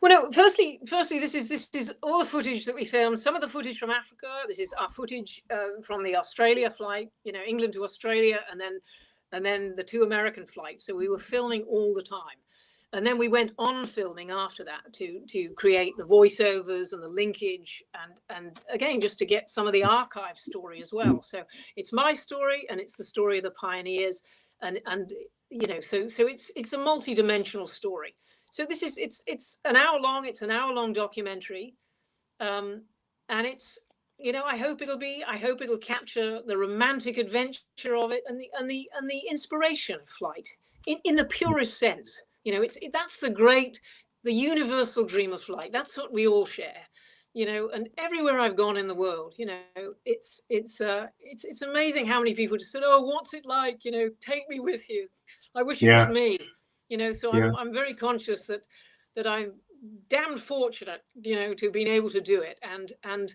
Well, no. Firstly, this is all the footage that we filmed. Some of the footage from Africa. This is our footage from the Australia flight. You know, England to Australia, and then the 2 American flights. So we were filming all the time, and then we went on filming after that to create the voiceovers and the linkage, and again just to get some of the archive story as well. So it's my story, and it's the story of the pioneers, and you know, so it's a multi-dimensional story. So this is it's an hour long. It's an hour-long documentary, and it's, you know, I hope it'll capture the romantic adventure of it, and the inspiration of flight in the purest sense. You know, that's the universal dream of flight. That's what we all share. You know, and everywhere I've gone in the world, you know, it's amazing how many people just said, "Oh, what's it like? You know, take me with you. I wish it was me." You know, so I'm very conscious that I'm damned fortunate, you know, to have been able to do it. And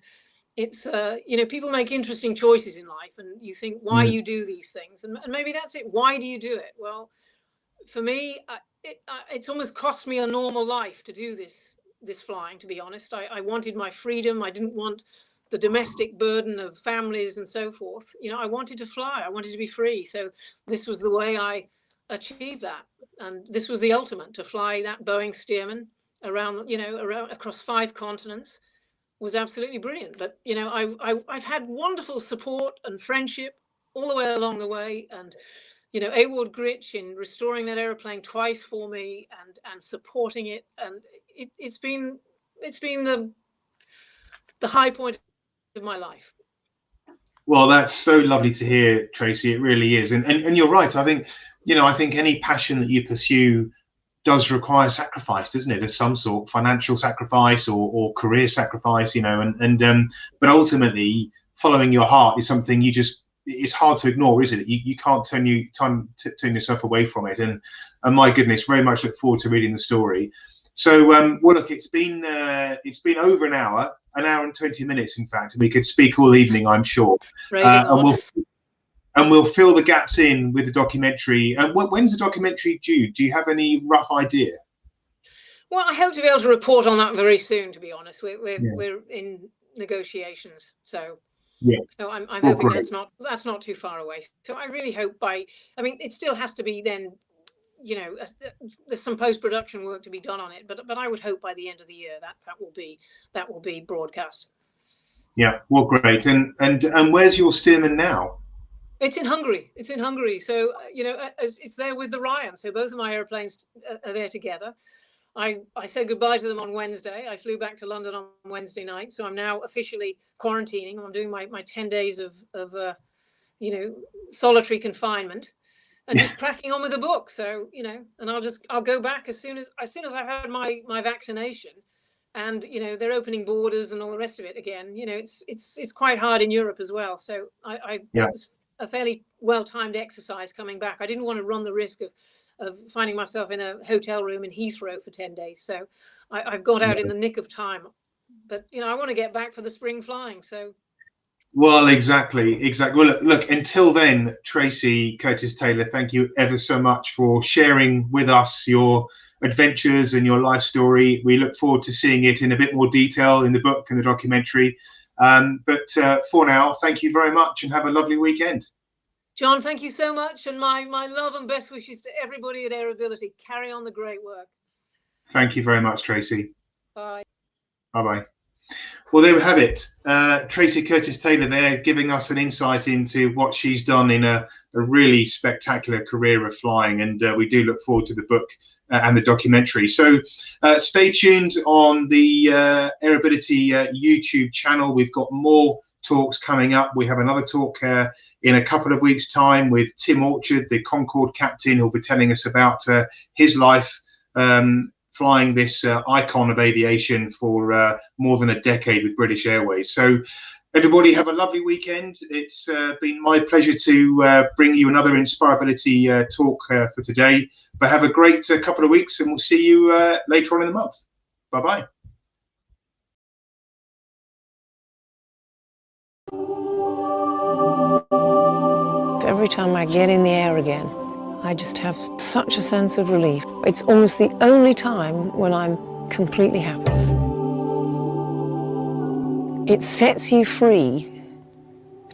it's, you know, people make interesting choices in life, and you think, why you do these things? And maybe that's it. Why do you do it? Well, for me, it's almost cost me a normal life to do this flying, to be honest. I wanted my freedom. I didn't want the domestic burden of families and so forth. You know, I wanted to fly. I wanted to be free. So this was the way I achieved that. And this was the ultimate, to fly that Boeing Stearman around, you know, across 5 continents was absolutely brilliant. But, you know, I've had wonderful support and friendship all the way along the way. And, you know, Award Gritch in restoring that airplane twice for me and supporting it. And it's been the high point of my life. Well, that's so lovely to hear, Tracy. It really is. And you're right. I think, I think any passion that you pursue does require sacrifice, doesn't it? Of some sort, financial sacrifice or career sacrifice, but ultimately following your heart is something it's hard to ignore, isn't it? You can't turn yourself away from it. And my goodness, very much look forward to reading the story. So, well, look, it's been over an hour and 20 minutes, in fact. We could speak all evening, I'm sure. And we'll fill the gaps in with the documentary. When's the documentary due? Do you have any rough idea? Well, I hope to be able to report on that very soon, to be honest. We're in negotiations, so I'm hoping that's not too far away. So I really hope it still has to be then, there's some post-production work to be done on it, but I would hope by the end of the year that will be broadcast. Yeah, well, great. And where's your Stearman now? It's in Hungary. So, it's there with the Ryan. So both of my airplanes are there together. I said goodbye to them on Wednesday. I flew back to London on Wednesday night. So I'm now officially quarantining. I'm doing my 10 days of solitary confinement and just cracking on with the book. So, and I'll go back as soon as I've had my vaccination. And, they're opening borders and all the rest of it again. It's quite hard in Europe as well. So it was a fairly well-timed exercise coming back. I didn't want to run the risk of finding myself in a hotel room in Heathrow for 10 days. So I've got out in the nick of time. But, I want to get back for the spring flying. So. Well, exactly. Well, look, until then, Tracey Curtis-Taylor, thank you ever so much for sharing with us your adventures and your life story. We look forward to seeing it in a bit more detail in the book and the documentary. But for now, thank you very much and have a lovely weekend. John, thank you so much. And my love and best wishes to everybody at Airability. Carry on the great work. Thank you very much, Tracy. Bye. Bye-bye. Well, there we have it. Tracey Curtis-Taylor there giving us an insight into what she's done in a really spectacular career of flying. And we do look forward to the book and the documentary. So stay tuned on the Airability YouTube channel. We've got more talks coming up. We have another talk in a couple of weeks' time with Tim Orchard, the Concorde captain, who'll be telling us about his life flying this icon of aviation for more than a decade with British Airways. So everybody have a lovely weekend. It's been my pleasure to bring you another Inspirability talk for today. But have a great couple of weeks and we'll see you later on in the month. Bye-bye. Every time I get in the air again, I just have such a sense of relief. It's almost the only time when I'm completely happy. It sets you free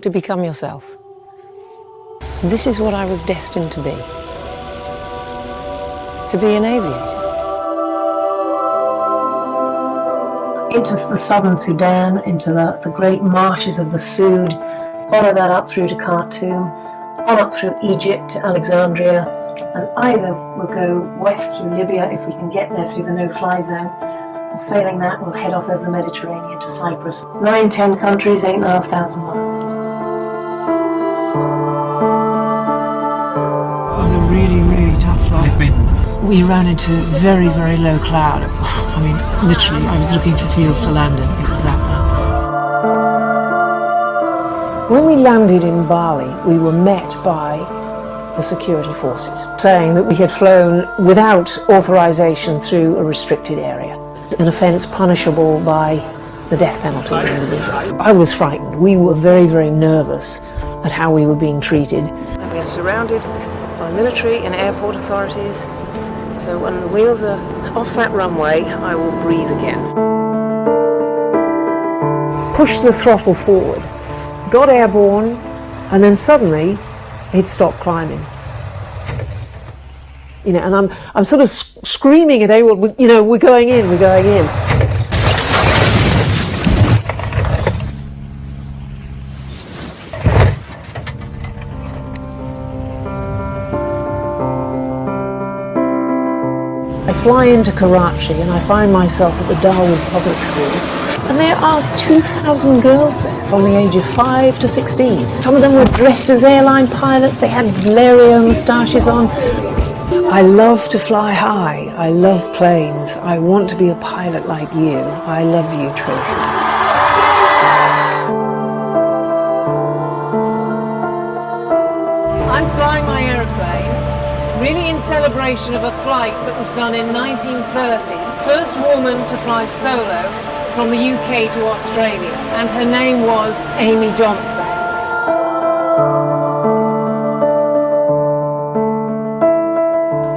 to become yourself. This is what I was destined to be an aviator. Into the southern Sudan, into the great marshes of the Sood, follow that up through to Khartoum, on up through Egypt to Alexandria, and either we'll go west through Libya if we can get there through the no-fly zone, or failing that we'll head off over the Mediterranean to Cyprus. 9-10 countries, 8,500 miles. It was a really, really tough flight. We ran into very, very low cloud. I mean, literally, I was looking for fields to land in. It was that bad. When we landed in Bali, we were met by the security forces, saying that we had flown without authorization through a restricted area, an offence punishable by the death penalty of an individual. I was frightened. We were very, very nervous at how we were being treated. We are surrounded by military and airport authorities, so when the wheels are off that runway, I will breathe again. Push the throttle forward, got airborne, and then suddenly it stopped climbing. And I'm sort of screaming at everyone, we're going in, we're going in. I fly into Karachi and I find myself at the Darwood Public School, And there are 2,000 girls there from the age of 5 to 16. Some of them were dressed as airline pilots. They had Blériot moustaches on. I love to fly high. I love planes. I want to be a pilot like you. I love you, Tracy. I'm flying my aeroplane, really in celebration of a flight that was done in 1930. First woman to fly solo from the UK to Australia, and her name was Amy Johnson.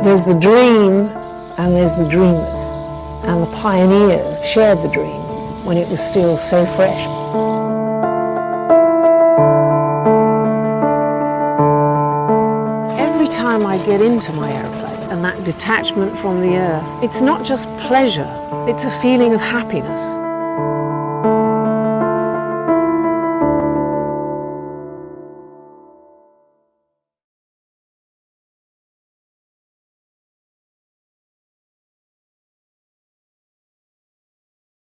There's the dream and there's the dreamers, and the pioneers shared the dream when it was still so fresh. Every time I get into my airplane and that detachment from the earth, it's not just pleasure, it's a feeling of happiness.